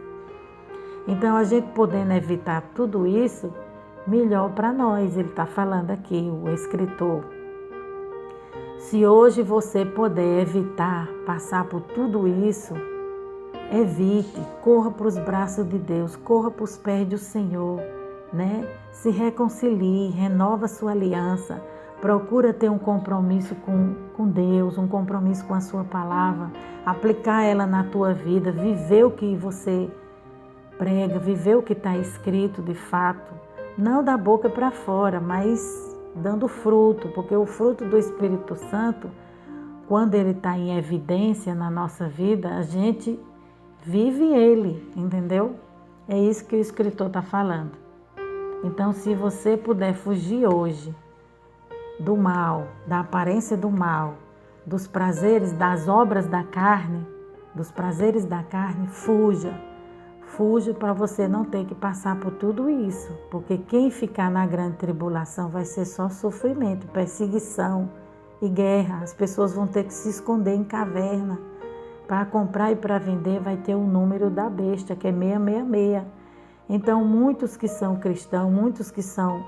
Então, a gente podendo evitar tudo isso, melhor para nós. Ele está falando aqui, o escritor. Se hoje você puder evitar passar por tudo isso, evite, corra para os braços de Deus, corra para os pés do Senhor, né? Se reconcilie, renova sua aliança, procura ter um compromisso com Deus, um compromisso com a sua palavra, aplicar ela na tua vida, viver o que você prega, viver o que está escrito de fato, não da boca para fora, mas dando fruto, porque o fruto do Espírito Santo, quando ele está em evidência na nossa vida, a gente vive ele, entendeu? É isso que o escritor está falando. Então, se você puder fugir hoje do mal, da aparência do mal, dos prazeres, das obras da carne, dos prazeres da carne, fuja. Fuja para você não ter que passar por tudo isso, porque quem ficar na grande tribulação vai ser só sofrimento, perseguição e guerra. As pessoas vão ter que se esconder em caverna. Para comprar e para vender vai ter o número da besta, que é 666. Então, muitos que são cristãos, muitos que são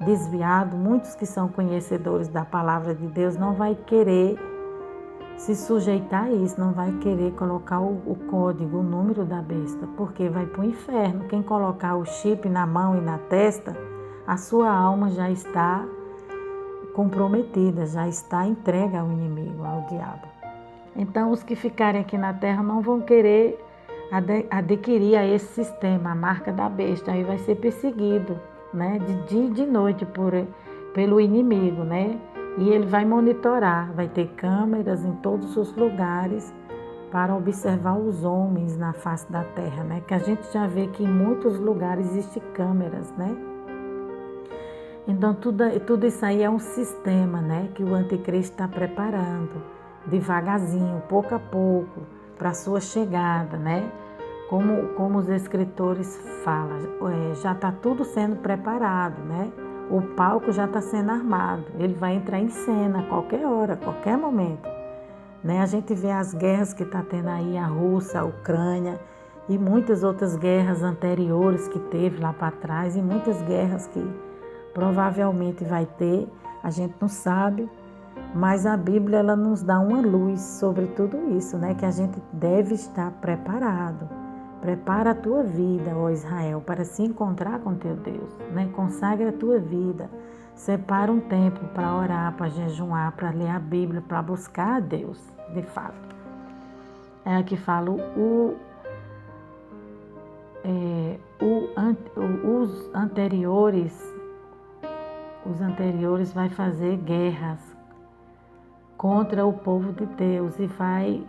desviados, muitos que são conhecedores da palavra de Deus, não vai querer se sujeitar a isso, não vai querer colocar o código, o número da besta, porque vai para o inferno. Quem colocar o chip na mão e na testa, a sua alma já está comprometida, já está entregue ao inimigo, ao diabo. Então, os que ficarem aqui na terra não vão querer adquirir a esse sistema, a marca da besta, aí vai ser perseguido, né, de dia e de noite pelo inimigo, né? E ele vai monitorar, vai ter câmeras em todos os lugares para observar os homens na face da terra, né? Que a gente já vê que em muitos lugares existem câmeras, né? Então, tudo isso aí é um sistema, né? Que o anticristo está preparando, devagarzinho, pouco a pouco, para a sua chegada, né? Como os escritores falam, já está tudo sendo preparado, né? O palco já está sendo armado, ele vai entrar em cena a qualquer hora, a qualquer momento. Né? A gente vê as guerras que está tendo aí, a Rússia, a Ucrânia, e muitas outras guerras anteriores que teve lá para trás e muitas guerras que provavelmente vai ter, a gente não sabe, mas a Bíblia ela nos dá uma luz sobre tudo isso, né? Que a gente deve estar preparado. Prepara a tua vida, ó Israel, para se encontrar com teu Deus, né? Consagra a tua vida. Separa um tempo para orar, para jejuar, para ler a Bíblia, para buscar a Deus, de fato. É aqui fala os anteriores vai fazer guerras contra o povo de Deus e vai,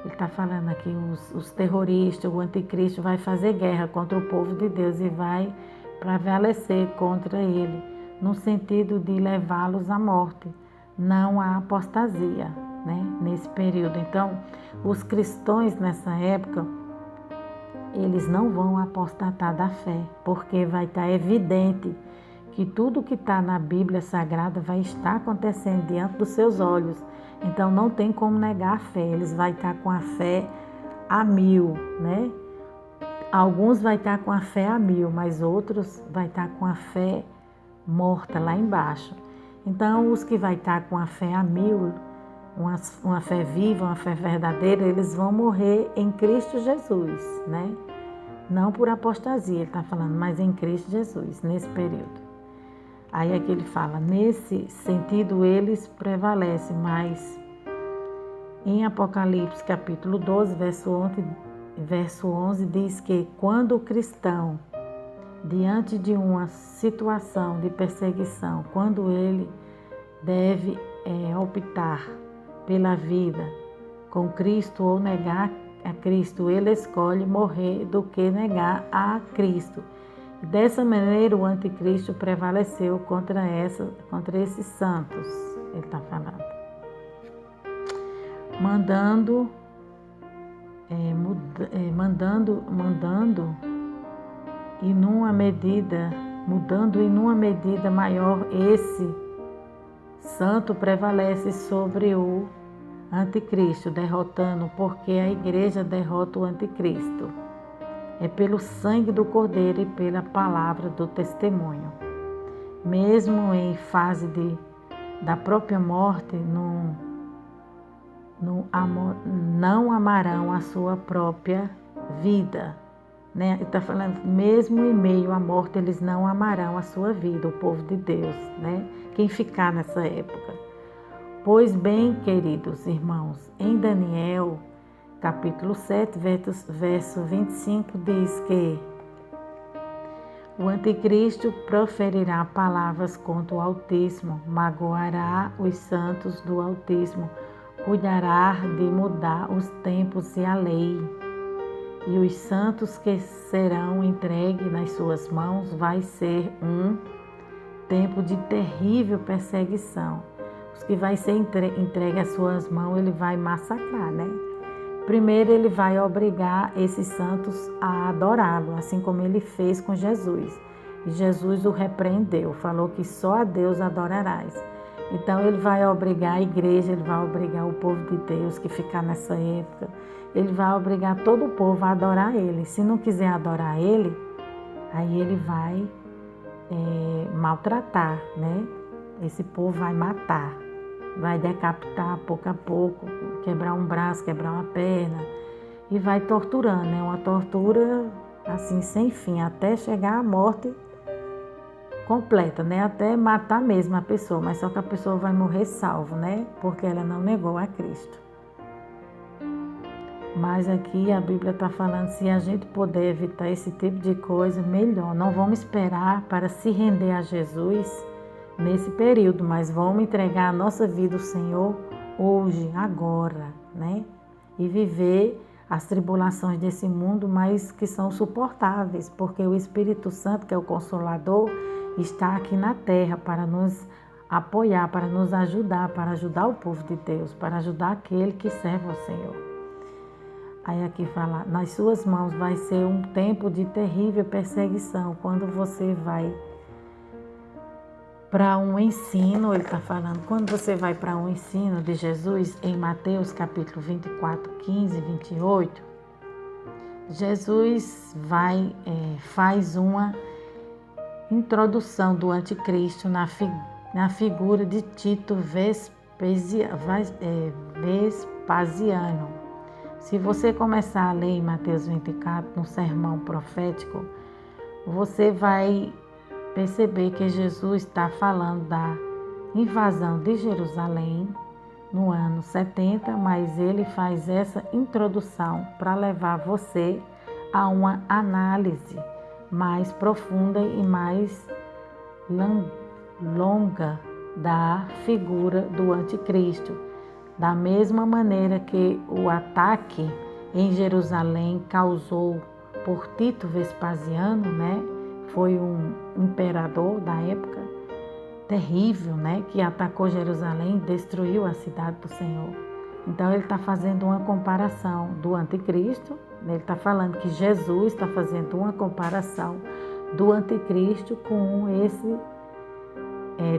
ele está falando aqui, os terroristas, o anticristo vai fazer guerra contra o povo de Deus e vai prevalecer contra ele, no sentido de levá-los à morte, não à apostasia, né? Nesse período. Então, os cristãos nessa época, eles não vão apostatar da fé, porque vai estar evidente que tudo que está na Bíblia Sagrada vai estar acontecendo diante dos seus olhos. Então não tem como negar a fé, eles vão estar com a fé a 1000, né? Alguns vão estar com a fé a 1000, mas outros vão estar com a fé morta lá embaixo. Então os que vão estar com a fé a 1000, uma fé viva, uma fé verdadeira, eles vão morrer em Cristo Jesus, né? Não por apostasia, ele está falando, mas em Cristo Jesus, nesse período. Aí aqui ele fala, nesse sentido eles prevalecem, mas em Apocalipse capítulo 12, verso 11 diz que quando o cristão, diante de uma situação de perseguição, quando ele deve optar pela vida com Cristo ou negar a Cristo, ele escolhe morrer do que negar a Cristo. Dessa maneira, o anticristo prevaleceu contra esses santos, ele está falando. Mandando e numa medida maior, esse santo prevalece sobre o anticristo, derrotando, porque a igreja derrota o anticristo. É pelo sangue do Cordeiro e pela palavra do testemunho. Mesmo em fase da própria morte, não amarão a sua própria vida. Né? Ele está falando, mesmo em meio à morte, eles não amarão a sua vida, o povo de Deus, né? Quem ficar nessa época. Pois bem, queridos irmãos, em Daniel, capítulo 7, verso 25, diz que o anticristo proferirá palavras contra o Altíssimo, magoará os santos do Altíssimo, cuidará de mudar os tempos e a lei. E os santos que serão entregues nas suas mãos vai ser um tempo de terrível perseguição. Os que vai ser entregue às suas mãos, ele vai massacrar, né? Primeiro, ele vai obrigar esses santos a adorá-lo, assim como ele fez com Jesus. E Jesus o repreendeu, falou que só a Deus adorarás. Então, ele vai obrigar a igreja, ele vai obrigar o povo de Deus que ficar nessa época. Ele vai obrigar todo o povo a adorar ele. Se não quiser adorar ele, aí ele vai maltratar, né? Esse povo vai matar, vai decapitar pouco a pouco, quebrar um braço, quebrar uma perna e vai torturando, né? Uma tortura assim sem fim, até chegar à morte completa, né? Até matar mesmo a pessoa, mas só que a pessoa vai morrer salva, né? Porque ela não negou a Cristo. Mas aqui a Bíblia está falando, se a gente puder evitar esse tipo de coisa, melhor. Não vamos esperar para se render a Jesus nesse período, mas vamos entregar a nossa vida ao Senhor hoje, agora, né? E viver as tribulações desse mundo, mas que são suportáveis, porque o Espírito Santo, que é o Consolador, está aqui na terra para nos apoiar, para nos ajudar, para ajudar o povo de Deus, para ajudar aquele que serve ao Senhor. Aí aqui fala, nas suas mãos vai ser um tempo de terrível perseguição, quando você vai para um ensino, ele está falando, quando você vai para um ensino de Jesus, em Mateus capítulo 24, 15 e 28, Jesus faz uma introdução do anticristo na figura de Tito Vespasiano. Se você começar a ler em Mateus 24, no sermão profético, você vai perceber que Jesus está falando da invasão de Jerusalém no ano 70, mas ele faz essa introdução para levar você a uma análise mais profunda e mais longa da figura do anticristo. Da mesma maneira que o ataque em Jerusalém causou por Tito Vespasiano, né? Foi um imperador da época terrível, né? Que atacou Jerusalém e destruiu a cidade do Senhor. Então ele está fazendo uma comparação do anticristo, ele está falando que Jesus está fazendo uma comparação do anticristo com esse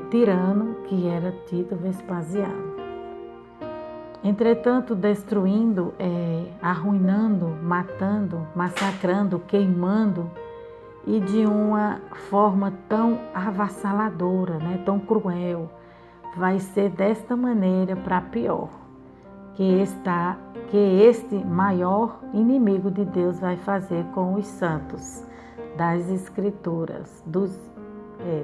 tirano que era Tito Vespasiano. Entretanto, destruindo, arruinando, matando, massacrando, queimando e de uma forma tão avassaladora, né, tão cruel, vai ser desta maneira para pior, que este maior inimigo de Deus vai fazer com os santos das escrituras,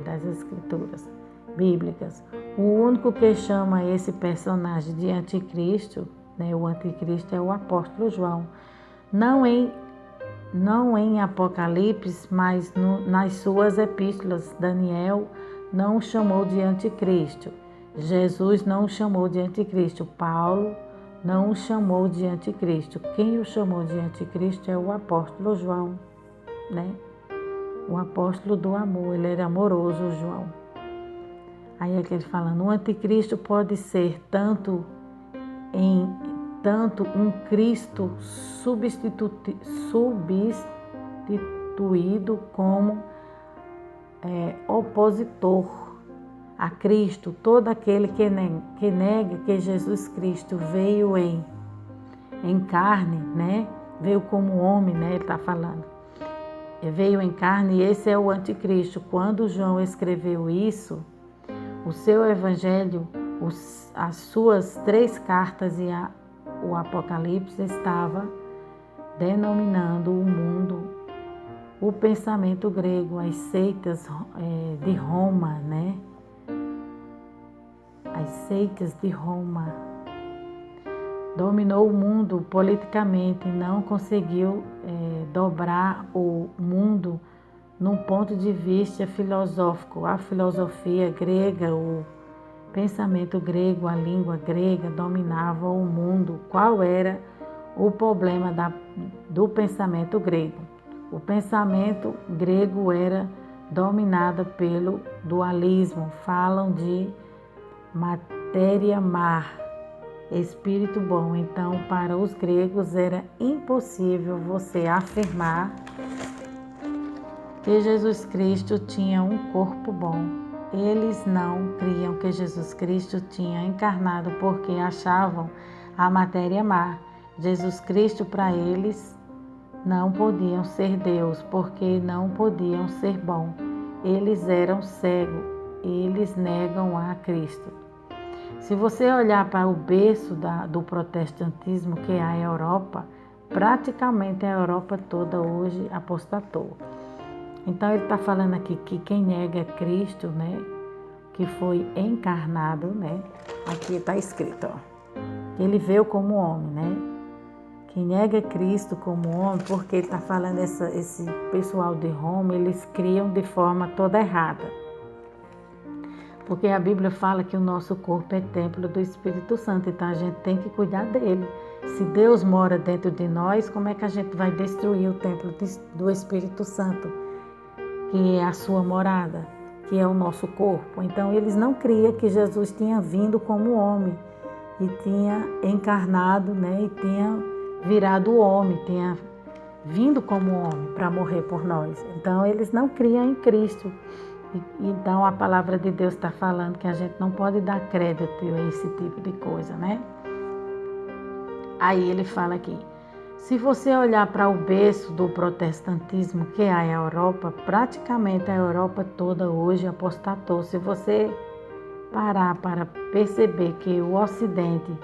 das escrituras bíblicas. O único que chama esse personagem de anticristo, né, o anticristo é o apóstolo João, não em Apocalipse, mas nas suas epístolas. Daniel não o chamou de anticristo, Jesus não o chamou de anticristo, Paulo não o chamou de anticristo. Quem o chamou de anticristo é o apóstolo João, né? O apóstolo do amor, ele era amoroso, João. Aí é que ele fala, o anticristo pode ser tanto um Cristo substituído como opositor a Cristo, todo aquele que nega que Jesus Cristo veio em carne, né? Veio como homem, né? Ele está falando. Veio em carne e esse é o anticristo. Quando João escreveu isso, o seu evangelho, as suas 3 cartas e o Apocalipse estava denominando o mundo, o pensamento grego, as seitas de Roma, né? As seitas de Roma. Dominou o mundo politicamente, não conseguiu dobrar o mundo num ponto de vista filosófico. A filosofia grega, o pensamento grego, a língua grega dominava o mundo. Qual era o problema do pensamento grego? O pensamento grego era dominado pelo dualismo. Falam de matéria-mar, espírito bom. Então, para os gregos era impossível você afirmar que Jesus Cristo tinha um corpo bom. Eles não criam que Jesus Cristo tinha encarnado porque achavam a matéria-mar. Jesus Cristo, para eles, não podiam ser Deus, porque não podiam ser bom. Eles eram cegos, eles negam a Cristo. Se você olhar para o berço do protestantismo, que é a Europa, praticamente a Europa toda hoje apostatou. Então ele está falando aqui que quem nega Cristo, né, que foi encarnado, né, aqui está escrito, ó, ele veio como homem, né? Quem nega Cristo como homem, porque ele está falando, esse pessoal de Roma, eles criam de forma toda errada. Porque a Bíblia fala que o nosso corpo é templo do Espírito Santo, então a gente tem que cuidar dele. Se Deus mora dentro de nós, como é que a gente vai destruir o templo do Espírito Santo, que é a sua morada, que é o nosso corpo? Então eles não criam que Jesus tinha vindo como homem e tinha encarnado, né, e tinha virado homem, tinha vindo como homem para morrer por nós. Então eles não criam em Cristo. Então a palavra de Deus está falando que a gente não pode dar crédito a esse tipo de coisa, né? Aí ele fala aqui, Se você olhar para o berço do protestantismo, que é a Europa, praticamente a Europa toda hoje apostatou. Se você parar para perceber que o Ocidente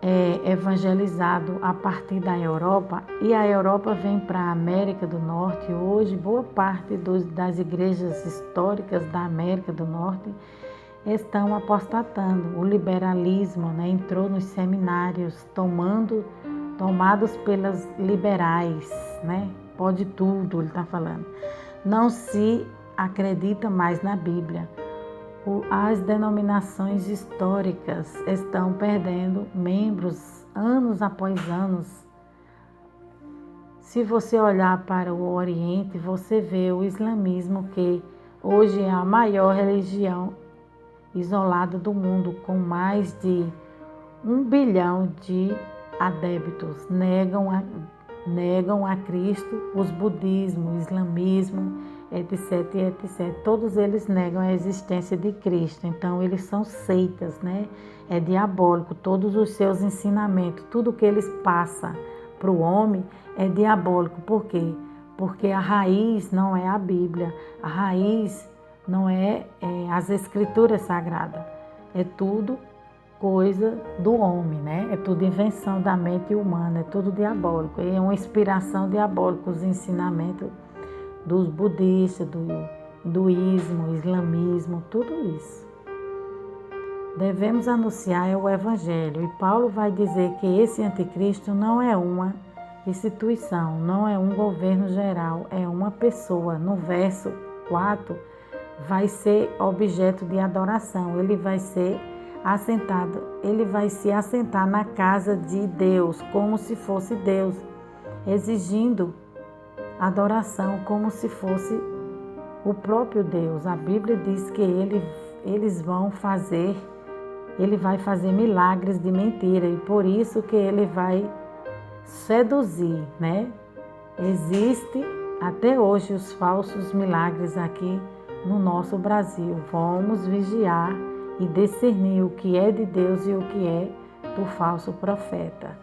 é evangelizado a partir da Europa e a Europa vem para a América do Norte, hoje boa parte das igrejas históricas da América do Norte estão apostatando. O liberalismo, né, entrou nos seminários, tomados pelas liberais, né? Pode tudo, ele está falando. Não se acredita mais na Bíblia. As denominações históricas estão perdendo membros anos após anos. Se você olhar para o Oriente, você vê o islamismo, que hoje é a maior religião isolada do mundo, com mais de 1 bilhão de adeptos. Negam a Cristo, os budismo, o islamismo, etc, etc. Todos eles negam a existência de Cristo. Então, eles são seitas, né? É diabólico. Todos os seus ensinamentos, tudo que eles passam para o homem é diabólico. Por quê? Porque a raiz não é a Bíblia. A raiz não é as escrituras sagradas. É tudo coisa do homem, né? É tudo invenção da mente humana, é tudo diabólico. É uma inspiração diabólica, os ensinamentos dos budistas, do hinduísmo, islamismo, tudo isso. Devemos anunciar o Evangelho. E Paulo vai dizer que esse anticristo não é uma instituição, não é um governo geral, é uma pessoa. No verso 4, vai ser objeto de adoração. Ele vai se assentar na casa de Deus, como se fosse Deus, exigindo adoração como se fosse o próprio Deus. A Bíblia diz que ele vai fazer milagres de mentira, e por isso que ele vai seduzir, né? Existe até hoje os falsos milagres aqui no nosso Brasil. Vamos vigiar e discernir o que é de Deus e o que é do falso profeta.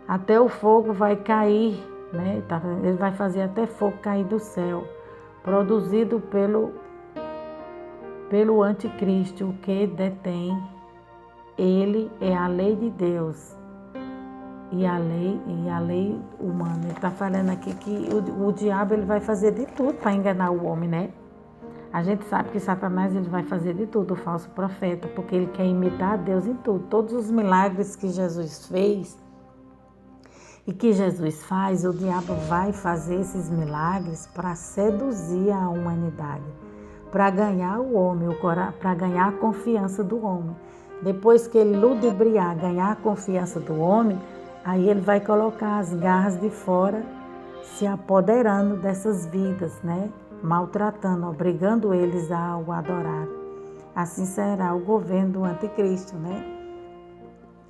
Até o fogo vai cair, né? Ele vai fazer até fogo cair do céu, produzido pelo anticristo. O que detém ele é a lei de Deus e a lei humana. Ele está falando aqui que o diabo ele vai fazer de tudo para enganar o homem, né? A gente sabe que Satanás ele vai fazer de tudo, o falso profeta, porque ele quer imitar a Deus em tudo. Todos os milagres que Jesus fez e que Jesus faz, o diabo vai fazer esses milagres para seduzir a humanidade, para ganhar o homem, para ganhar a confiança do homem. Depois que ele ludibriar, ganhar a confiança do homem, aí ele vai colocar as garras de fora, se apoderando dessas vidas, né? Maltratando, obrigando eles a o adorar. Assim será o governo do anticristo, né?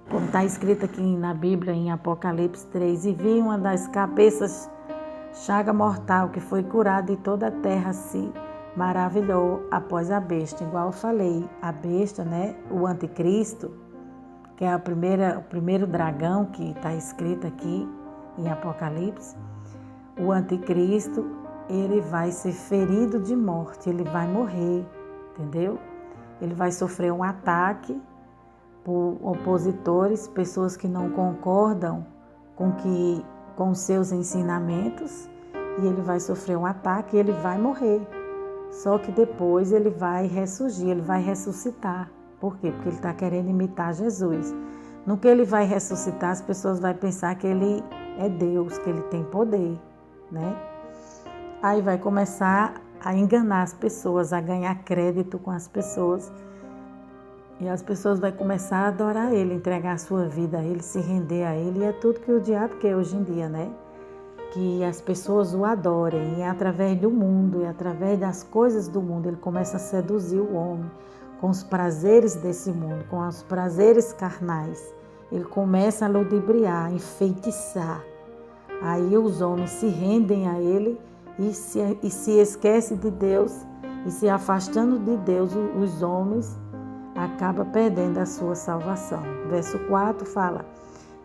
Como está escrito aqui na Bíblia, em Apocalipse 3, e vi uma das cabeças chaga mortal que foi curada, e toda a terra se maravilhou após a besta. Igual eu falei, a besta, né? O anticristo, que é o primeiro dragão que está escrito aqui em Apocalipse. O anticristo, ele vai ser ferido de morte, ele vai morrer, entendeu? Ele vai sofrer um ataque por opositores, pessoas que não concordam com seus ensinamentos, e ele vai sofrer um ataque e ele vai morrer. Só que depois ele vai ressurgir, ele vai ressuscitar. Por quê? Porque ele está querendo imitar Jesus. No que ele vai ressuscitar, as pessoas vão pensar que ele é Deus, que ele tem poder, né? Aí vai começar a enganar as pessoas, a ganhar crédito com as pessoas. E as pessoas vão começar a adorar ele, entregar a sua vida a ele, se render a ele. E é tudo que o diabo quer hoje em dia, né? Que as pessoas o adorem. E é através do mundo, e através das coisas do mundo, ele começa a seduzir o homem com os prazeres desse mundo, com os prazeres carnais. Ele começa a ludibriar, enfeitiçar. Aí os homens se rendem a ele e se esquecem de Deus, e se afastando de Deus, os homens acabam perdendo a sua salvação. Verso 4 fala: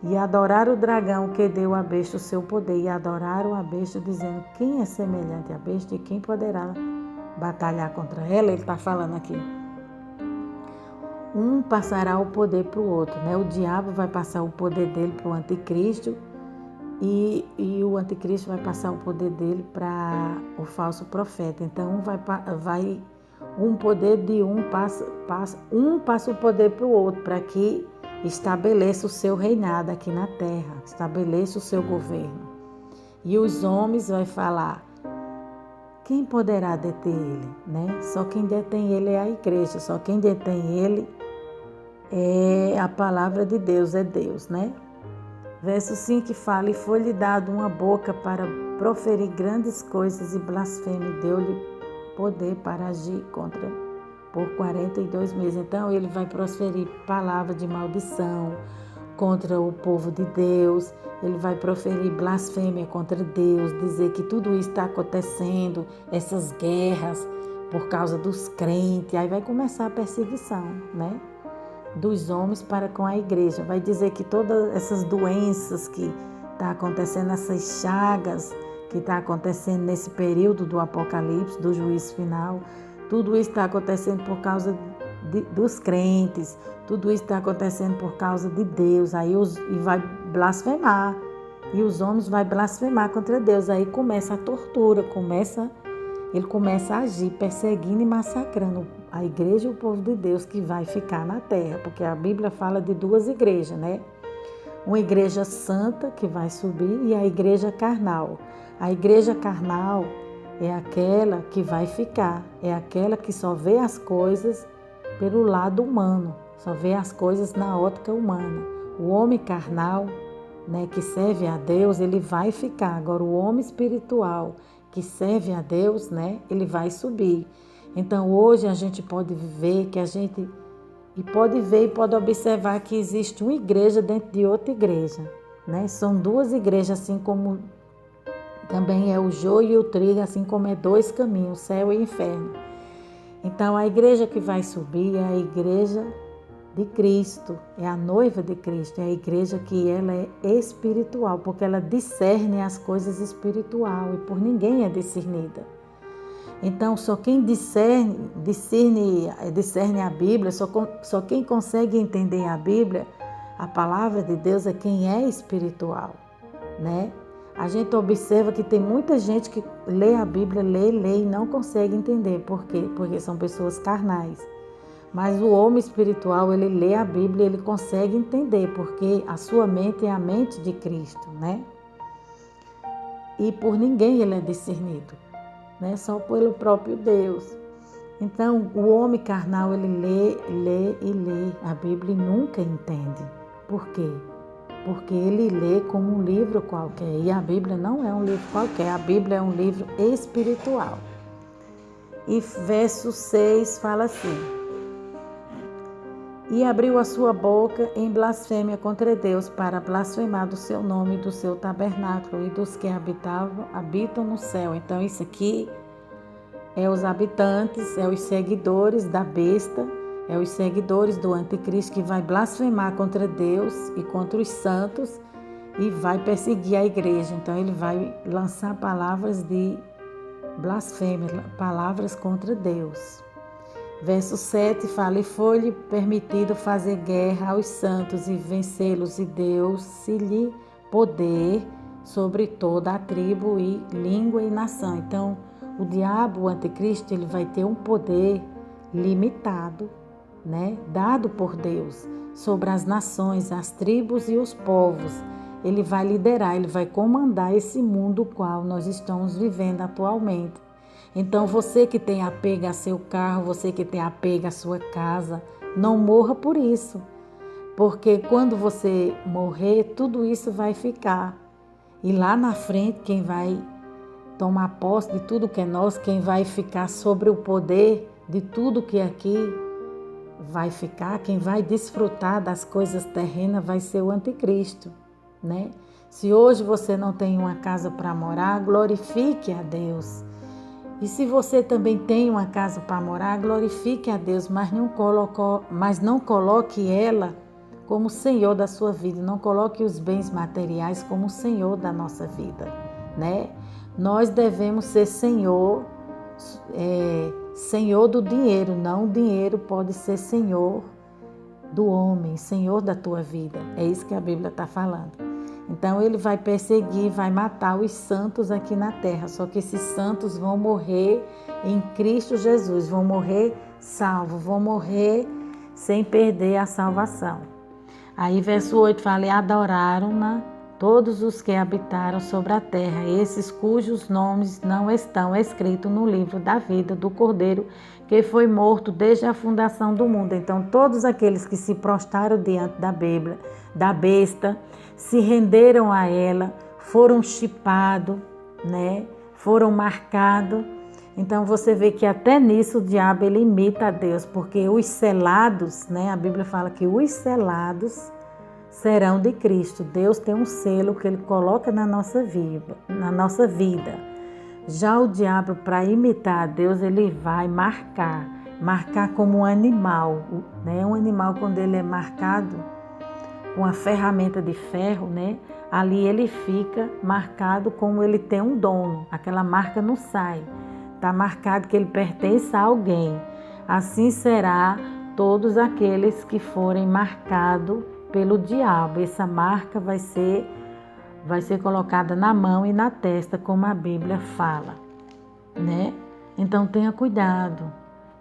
E adoraram o dragão que deu à besta o seu poder. E adoraram a besta, dizendo: quem é semelhante à besta e quem poderá batalhar contra ela? Ele está falando aqui. Um passará o poder para o outro, né? O diabo vai passar o poder dele para o anticristo e o anticristo vai passar o poder dele para o falso profeta. Então um poder de um passa o poder para o outro, para que estabeleça o seu reinado aqui na terra, estabeleça o seu governo. E os homens vai falar: quem poderá deter ele, né? Só quem detém ele é a igreja, só quem detém ele é a palavra de Deus, é Deus, né? Verso 5 fala: e foi-lhe dado uma boca para proferir grandes coisas e blasfêmia, e deu-lhe poder para agir contra por 42 meses. Então ele vai proferir palavras de maldição contra o povo de Deus, ele vai proferir blasfêmia contra Deus, dizer que tudo isso está acontecendo, essas guerras por causa dos crentes. Aí vai começar a perseguição, né? Dos homens para com a igreja. Vai dizer que todas essas doenças que está acontecendo, essas chagas que está acontecendo nesse período do Apocalipse, do juízo final, tudo isso está acontecendo por causa dos crentes, tudo isso está acontecendo por causa de Deus. Aí e vai blasfemar, e os homens vão blasfemar contra Deus. Aí começa a tortura, ele começa a agir, perseguindo e massacrando a igreja e o povo de Deus que vai ficar na terra, porque a Bíblia fala de duas igrejas, né? Uma igreja santa que vai subir e a igreja carnal. A igreja carnal é aquela que vai ficar, é aquela que só vê as coisas pelo lado humano, só vê as coisas na ótica humana. O homem carnal, né, que serve a Deus, ele vai ficar. Agora o homem espiritual que serve a Deus, né, ele vai subir. Então hoje a gente pode ver e pode observar que existe uma igreja dentro de outra igreja, né? São duas igrejas, assim como também é o joio e o trigo, assim como é dois caminhos, céu e inferno. Então a igreja que vai subir é a igreja de Cristo, é a noiva de Cristo, é a igreja que ela é espiritual, porque ela discerne as coisas espirituais e por ninguém é discernida. Então só quem discerne a Bíblia, só quem consegue entender a Bíblia, a palavra de Deus, é quem é espiritual, né? A gente observa que tem muita gente que lê a Bíblia, lê e não consegue entender. Por quê? Porque são pessoas carnais. Mas o homem espiritual, ele lê a Bíblia e ele consegue entender, porque a sua mente é a mente de Cristo, né? E por ninguém ele é discernido, né? Só pelo próprio Deus. Então, o homem carnal, ele lê a Bíblia e nunca entende. Por quê? Porque ele lê como um livro qualquer, e a Bíblia não é um livro qualquer, a Bíblia é um livro espiritual. E verso 6 fala assim: e abriu a sua boca em blasfêmia contra Deus, para blasfemar do seu nome, do seu tabernáculo e dos que habitam no céu. Então isso aqui é os habitantes, é os seguidores da besta, é os seguidores do anticristo que vai blasfemar contra Deus e contra os santos e vai perseguir a igreja. Então ele vai lançar palavras de blasfêmia, palavras contra Deus. Verso 7 fala: e foi-lhe permitido fazer guerra aos santos e vencê-los, e deu-se-lhe poder sobre toda a tribo e língua e nação. Então o diabo, o anticristo, ele vai ter um poder limitado, né, dado por Deus sobre as nações, as tribos e os povos. Ele vai liderar, ele vai comandar esse mundo qual nós estamos vivendo atualmente. Então você que tem apego a seu carro, você que tem apego à sua casa, não morra por isso, porque quando você morrer, tudo isso vai ficar. E lá na frente, quem vai tomar posse de tudo que é nosso, quem vai ficar sobre o poder de tudo que aqui vai ficar, quem vai desfrutar das coisas terrenas vai ser o anticristo, né? Se hoje você não tem uma casa para morar, glorifique a Deus. E se você também tem uma casa para morar, glorifique a Deus, mas não coloque ela como Senhor da sua vida. Não coloque os bens materiais como Senhor da nossa vida, né? Nós devemos ser Senhor do dinheiro, não o dinheiro pode ser Senhor do homem, Senhor da tua vida. É isso que a Bíblia está falando. Então ele vai perseguir, vai matar os santos aqui na terra, só que esses santos vão morrer em Cristo Jesus, vão morrer salvos, vão morrer sem perder a salvação. Aí verso 8 fala, e adoraram-na todos os que habitaram sobre a terra, esses cujos nomes não estão escritos no livro da vida do Cordeiro, que foi morto desde a fundação do mundo. Então, todos aqueles que se prostraram diante da besta, se renderam a ela, foram chipados, né? Foram marcados. Então, você vê que até nisso o diabo ele imita a Deus, porque os selados, né? A Bíblia fala que os selados serão de Cristo. Deus tem um selo que ele coloca na nossa vida. Já o diabo, para imitar a Deus, ele vai marcar como um animal, né? Um animal, quando ele é marcado com a ferramenta de ferro, né? Ali ele fica marcado como ele tem um dono, aquela marca não sai, está marcado que ele pertence a alguém. Assim será todos aqueles que forem marcados pelo diabo. Essa marca vai ser colocada na mão e na testa, como a Bíblia fala, né? Então tenha cuidado,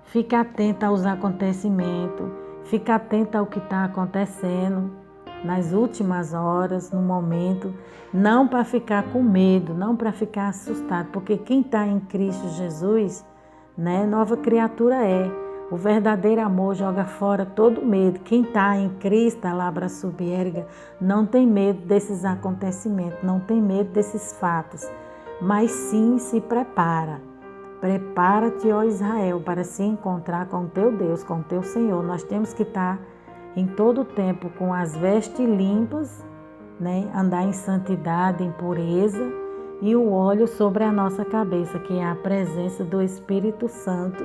fique atento aos acontecimentos, fique atento ao que está acontecendo nas últimas horas, no momento, não para ficar com medo, não para ficar assustado, porque quem está em Cristo Jesus, né, nova criatura é. O verdadeiro amor joga fora todo medo. Quem está em Cristo, a Labra Subierga, não tem medo desses acontecimentos, não tem medo desses fatos, mas sim se prepara. Prepara-te, ó Israel, para se encontrar com o teu Deus, com o teu Senhor. Nós temos que estar em todo o tempo com as vestes limpas, né? Andar em santidade, em pureza, e o óleo sobre a nossa cabeça, que é a presença do Espírito Santo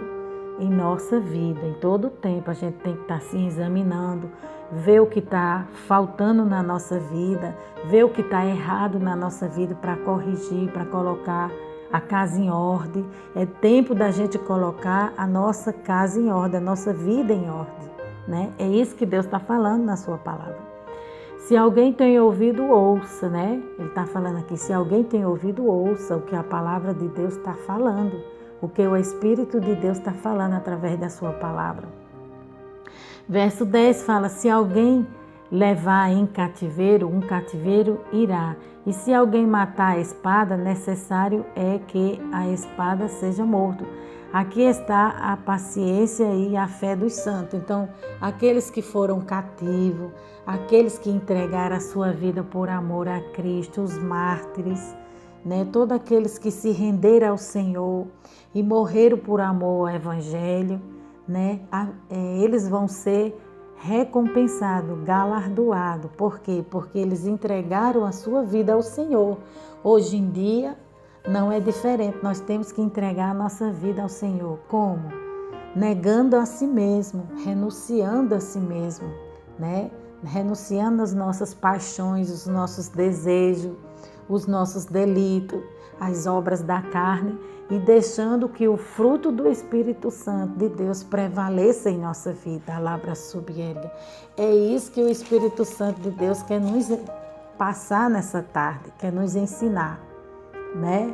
em nossa vida. Em todo o tempo a gente tem que estar se examinando, ver o que está faltando na nossa vida, ver o que está errado na nossa vida para corrigir, para colocar a casa em ordem. É tempo da gente colocar a nossa casa em ordem, a nossa vida em ordem, né? É isso que Deus está falando na sua palavra. Se alguém tem ouvido, ouça, né? Ele está falando aqui, se alguém tem ouvido, ouça o que a palavra de Deus está falando, o que o Espírito de Deus está falando através da sua palavra. Verso 10 fala, se alguém levar em cativeiro, um cativeiro irá. E se alguém matar a espada, necessário é que a espada seja morto. Aqui está a paciência e a fé dos santos. Então, aqueles que foram cativos, aqueles que entregaram a sua vida por amor a Cristo, os mártires, né? Todos aqueles que se renderam ao Senhor e morreram por amor ao Evangelho, né? Eles vão ser recompensados, galardoados. Por quê? Porque eles entregaram a sua vida ao Senhor. Hoje em dia não é diferente, nós temos que entregar a nossa vida ao Senhor. Como? Negando a si mesmo, renunciando a si mesmo, né? Renunciando às nossas paixões, os nossos desejos, os nossos delitos, as obras da carne, e deixando que o fruto do Espírito Santo de Deus prevaleça em nossa vida. A Labra Subierga. É isso que o Espírito Santo de Deus quer nos passar nessa tarde, quer nos ensinar, né?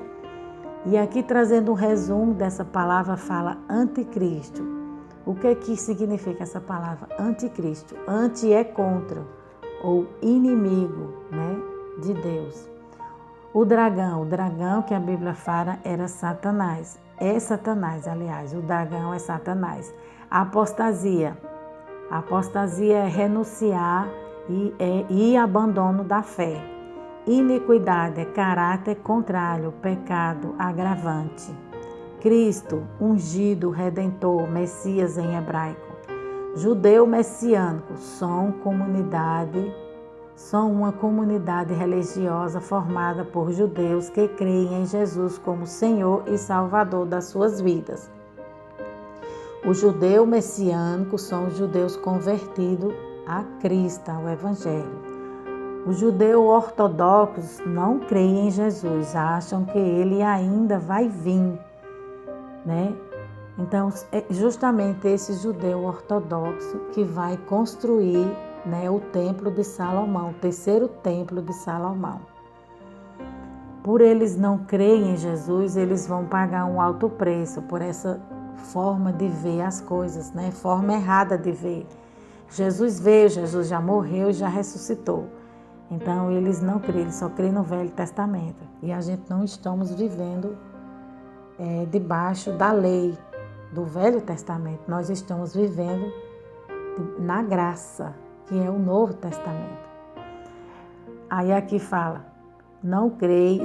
E aqui trazendo um resumo dessa palavra, fala anticristo. O que significa essa palavra anticristo? Anti é contra, ou inimigo, né, de Deus. O dragão que a Bíblia fala era Satanás. É Satanás, aliás, o dragão é Satanás. A apostasia é renunciar e abandono da fé. Iniquidade é caráter contrário, pecado agravante. Cristo, ungido, redentor, Messias em hebraico. Judeu messiânico, são uma comunidade religiosa formada por judeus que creem em Jesus como Senhor e Salvador das suas vidas. O judeu messiânico são os judeus convertidos a Cristo, ao Evangelho. Os judeus ortodoxos não creem em Jesus, acham que ele ainda vai vir, né? Então, é justamente esse judeu ortodoxo que vai construir, né, o templo de Salomão, o terceiro templo de Salomão. Por eles não crerem em Jesus, eles vão pagar um alto preço por essa forma de ver as coisas, né? Forma errada de ver. Jesus veio, Jesus já morreu e já ressuscitou. Então, eles não creem, eles só creem no Velho Testamento. E a gente não estamos vivendo debaixo da lei do Velho Testamento. Nós estamos vivendo na graça, que é o Novo Testamento. Aí aqui fala, não creem,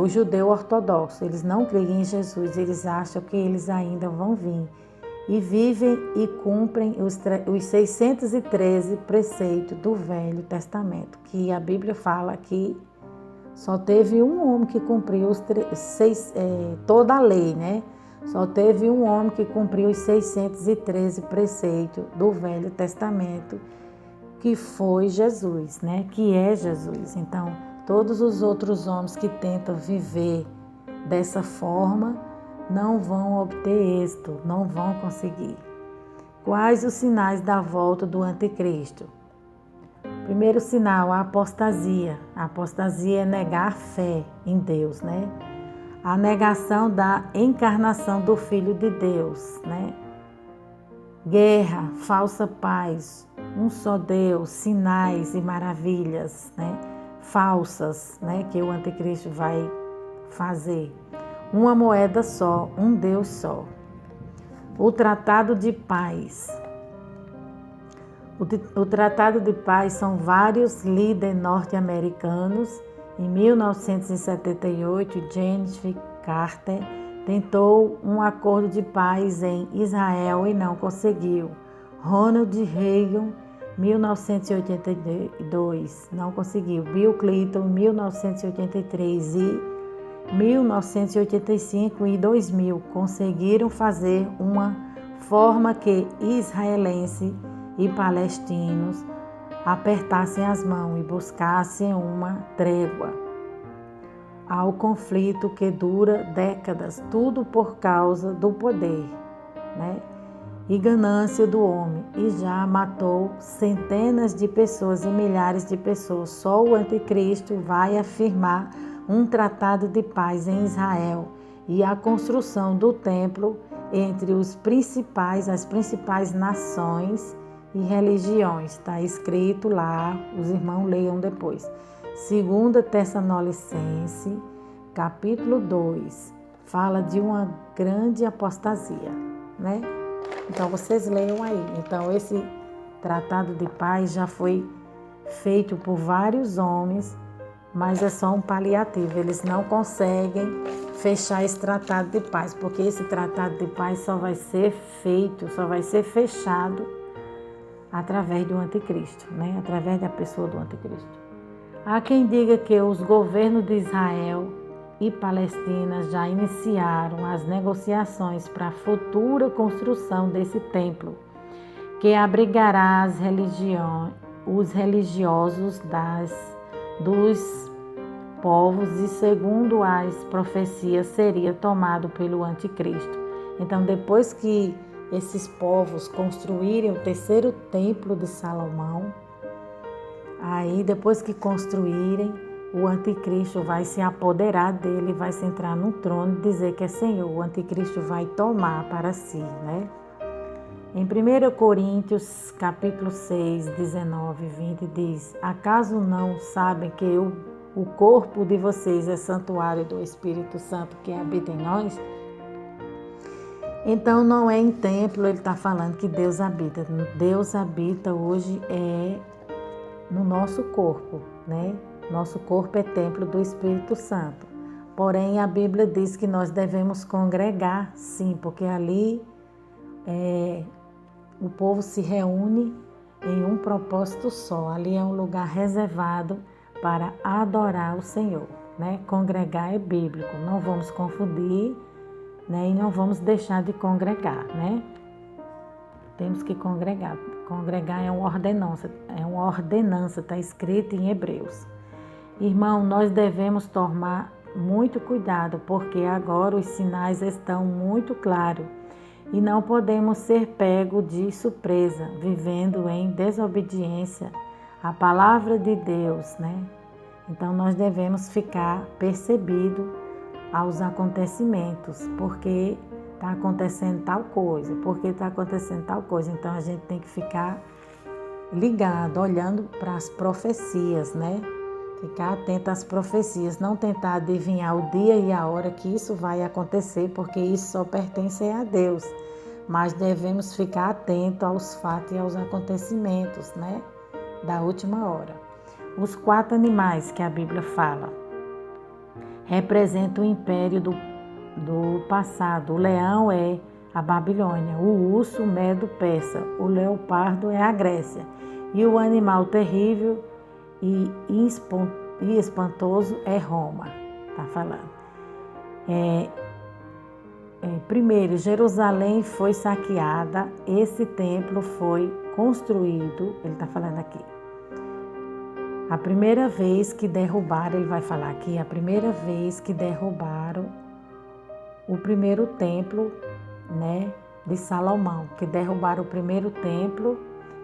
o judeu ortodoxo, eles não creem em Jesus, eles acham que eles ainda vão vir. E vivem e cumprem os 613 preceitos do Velho Testamento, que a Bíblia fala que só teve um homem que cumpriu toda a lei, né? Só teve um homem que cumpriu os 613 preceitos do Velho Testamento, que foi Jesus, né? Que é Jesus. Então, todos os outros homens que tentam viver dessa forma não vão obter êxito, não vão conseguir. Quais os sinais da volta do anticristo? Primeiro sinal, a apostasia. A apostasia é negar a fé em Deus, né? A negação da encarnação do Filho de Deus, né? Guerra, falsa paz, um só Deus, sinais e maravilhas, né? Falsas, né? Que o anticristo vai fazer. Uma moeda só, um Deus só. O Tratado de Paz. O Tratado de Paz são vários líderes norte-americanos. Em 1978, James Carter tentou um acordo de paz em Israel e não conseguiu. Ronald Reagan, 1982, não conseguiu. Bill Clinton, 1983 e 1985 e 2000 conseguiram fazer uma forma que israelenses e palestinos apertassem as mãos e buscassem uma trégua ao conflito que dura décadas, tudo por causa do poder, né? E ganância do homem, e já matou centenas de pessoas e milhares de pessoas. Só o anticristo vai afirmar um tratado de paz em Israel e a construção do templo entre as principais nações e religiões. Está escrito lá, os irmãos leiam depois. 2 Tessalonicenses, capítulo 2, fala de uma grande apostasia, né? Então, vocês leiam aí. Então, esse tratado de paz já foi feito por vários homens, mas é só um paliativo. Eles não conseguem fechar esse tratado de paz, porque esse tratado de paz só vai ser fechado através do anticristo, né? Através da pessoa do anticristo. Há quem diga que os governos de Israel e Palestina já iniciaram as negociações para a futura construção desse templo, que abrigará os religiosos dos povos e, segundo as profecias, seria tomado pelo anticristo. Então, depois que esses povos construírem o terceiro templo de Salomão, aí depois que construírem, o anticristo vai se apoderar dele, vai se entrar no trono e dizer que é Senhor. O anticristo vai tomar para si, né? Em 1 Coríntios, capítulo 6, 19 e 20, diz: acaso não sabem que o corpo de vocês é santuário do Espírito Santo que habita em nós? Então, não é em templo, ele está falando que Deus habita. Deus habita hoje no nosso corpo, né? Nosso corpo é templo do Espírito Santo. Porém, a Bíblia diz que nós devemos congregar, sim, porque ali o povo se reúne em um propósito só. Ali é um lugar reservado para adorar o Senhor, né? Congregar é bíblico, não vamos confundir, né? E não vamos deixar de congregar, né? Temos que congregar. Congregar é uma ordenança, está escrito em Hebreus. Irmão, nós devemos tomar muito cuidado, porque agora os sinais estão muito claros e não podemos ser pegos de surpresa, vivendo em desobediência à palavra de Deus, né? Então nós devemos ficar percebidos aos acontecimentos, porque está acontecendo tal coisa, porque está acontecendo tal coisa. Então a gente tem que ficar ligado, olhando para as profecias, né? Ficar atento às profecias, não tentar adivinhar o dia e a hora que isso vai acontecer, porque isso só pertence a Deus. Mas devemos ficar atentos aos fatos e aos acontecimentos, né? Da última hora. Os 4 animais que a Bíblia fala representam o império do passado. O leão é a Babilônia, o urso, o Medo Persa, o leopardo é a Grécia e o animal terrível e espantoso é Roma. Está falando. Primeiro, Jerusalém foi saqueada, esse templo foi construído, ele está falando aqui. A primeira vez que derrubaram, ele vai falar aqui, a primeira vez que derrubaram o primeiro templo, né, de Salomão, que derrubaram o primeiro templo.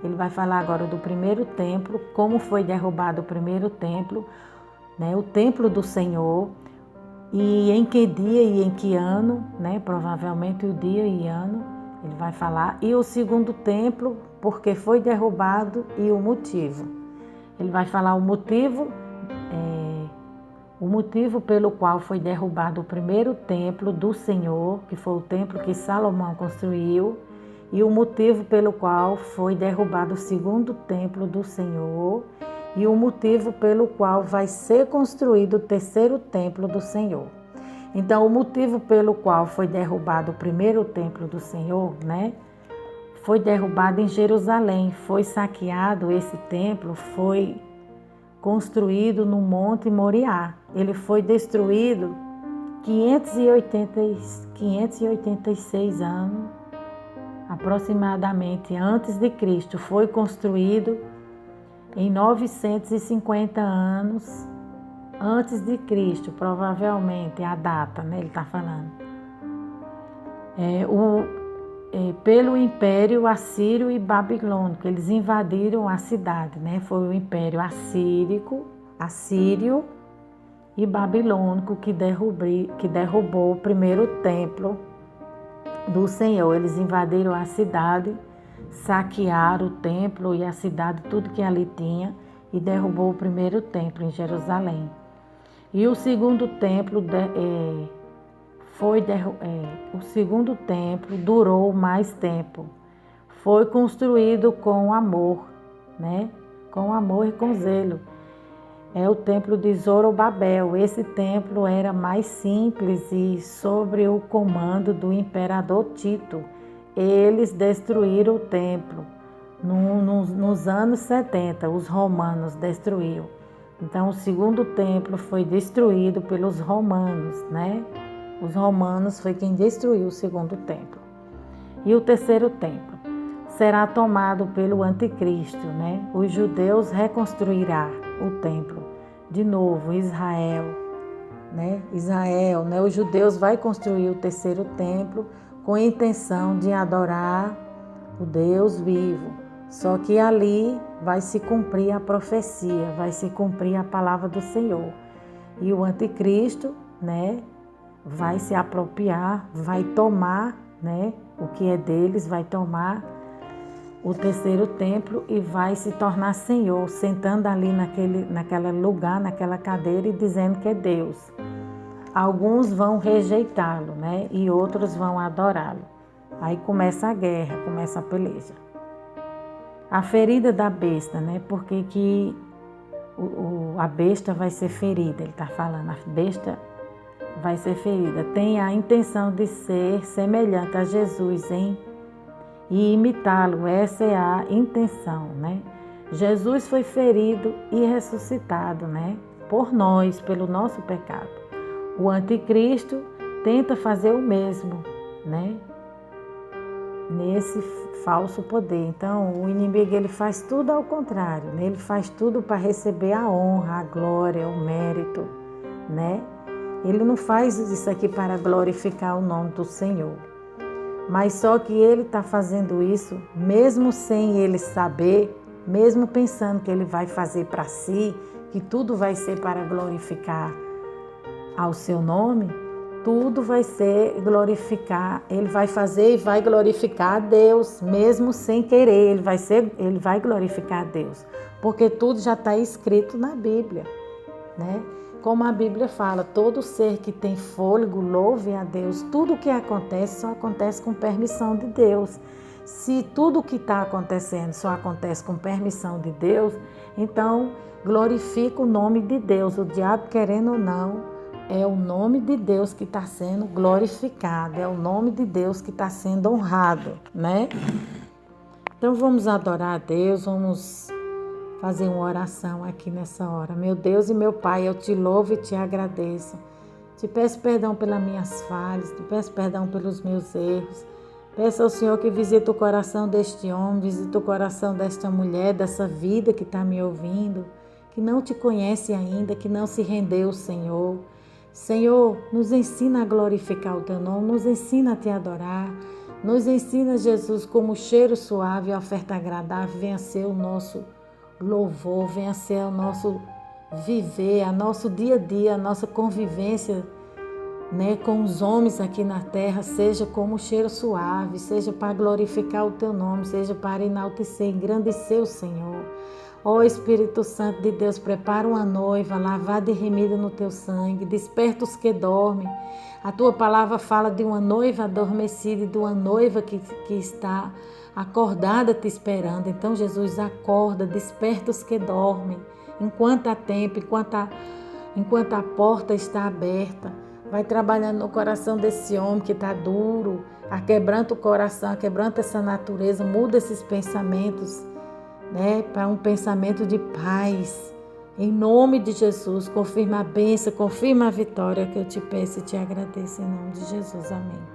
Ele vai falar agora do primeiro templo, como foi derrubado o primeiro templo, né, o templo do Senhor, e em que dia e em que ano, né, provavelmente o dia e ano, ele vai falar, e o segundo templo, porque foi derrubado e o motivo. Ele vai falar o motivo pelo qual foi derrubado o primeiro templo do Senhor, que foi o templo que Salomão construiu, e o motivo pelo qual foi derrubado o segundo templo do Senhor, e o motivo pelo qual vai ser construído o terceiro templo do Senhor. Então, o motivo pelo qual foi derrubado o primeiro templo do Senhor, né? Foi derrubado em Jerusalém, foi saqueado esse templo, foi construído no Monte Moriá. Ele foi destruído 586 anos, aproximadamente antes de Cristo. Foi construído em 950 anos antes de Cristo, provavelmente a data, né? Ele está falando. Pelo Império Assírio e Babilônico, eles invadiram a cidade, né? Foi o Império Assírio e Babilônico que derrubou o primeiro templo do Senhor. Eles invadiram a cidade, saquearam o templo e a cidade, tudo que ali tinha, e derrubou o primeiro templo em Jerusalém. E o segundo templo o segundo templo durou mais tempo. Foi construído com amor, né? Com amor e com zelo. É o templo de Zorobabel. Esse templo era mais simples e sob o comando do imperador Tito. Eles destruíram o templo. Nos anos 70, os romanos destruíram. Então, o segundo templo foi destruído pelos romanos, né? Os romanos foi quem destruiu o segundo templo. E o terceiro templo será tomado pelo anticristo, né? Os judeus reconstruirá o templo. De novo, Israel, né? Os judeus vai construir o terceiro templo com a intenção de adorar o Deus vivo. Só que ali vai se cumprir a profecia, vai se cumprir a palavra do Senhor. E o anticristo, né? Vai se apropriar, vai tomar, né, o que é deles, vai tomar o terceiro templo e vai se tornar Senhor, sentando ali naquele lugar, naquela cadeira e dizendo que é Deus. Alguns vão rejeitá-lo, né, e outros vão adorá-lo. Aí começa a guerra, começa a peleja. A ferida da besta, né, porque que a besta vai ser ferida, ele está falando, a besta vai ser ferida. Tem a intenção de ser semelhante a Jesus e imitá-lo. Essa é a intenção, né? Jesus foi ferido e ressuscitado, né? Por nós, pelo nosso pecado. O anticristo tenta fazer o mesmo, né? nesse falso poder. Então, o inimigo ele faz tudo ao contrário, né? Ele faz tudo para receber a honra, a glória, o mérito, né? Ele não faz isso aqui para glorificar o nome do Senhor. Mas só que ele está fazendo isso, mesmo sem ele saber, mesmo pensando que ele vai fazer para si, que tudo vai ser para glorificar ao seu nome, tudo vai ser glorificar, ele vai fazer e vai glorificar a Deus, mesmo sem querer, ele vai glorificar a Deus, porque tudo já está escrito na Bíblia, né? Como a Bíblia fala, todo ser que tem fôlego, louve a Deus. Tudo que acontece só acontece com permissão de Deus. Se tudo que está acontecendo só acontece com permissão de Deus, então glorifica o nome de Deus. O diabo, querendo ou não, é o nome de Deus que está sendo glorificado, é o nome de Deus que está sendo honrado, né? Então vamos adorar a Deus, vamos fazer uma oração aqui nessa hora. Meu Deus e meu Pai, eu te louvo e te agradeço. Te peço perdão pelas minhas falhas, te peço perdão pelos meus erros. Peço ao Senhor que visite o coração deste homem, visite o coração desta mulher, dessa vida que está me ouvindo, que não te conhece ainda, que não se rendeu, Senhor. Senhor, nos ensina a glorificar o teu nome, nos ensina a te adorar, nos ensina, Jesus, como cheiro suave e oferta agradável venha ser o nosso louvor, venha ser o nosso viver, a nosso dia a dia, a nossa convivência, né, com os homens aqui na terra, seja como cheiro suave, seja para glorificar o teu nome, seja para enaltecer, engrandecer o Senhor. Ó Espírito Santo de Deus, prepara uma noiva, lavada e remida no teu sangue, desperta os que dormem. A tua palavra fala de uma noiva adormecida e de uma noiva que está acordada te esperando. Então, Jesus, acorda, desperta os que dormem, enquanto há tempo, enquanto a porta está aberta. Vai trabalhando no coração desse homem que está duro, quebranta o coração, quebranta essa natureza, muda esses pensamentos, né, para um pensamento de paz. Em nome de Jesus, confirma a bênção, confirma a vitória que eu te peço e te agradeço em nome de Jesus. Amém.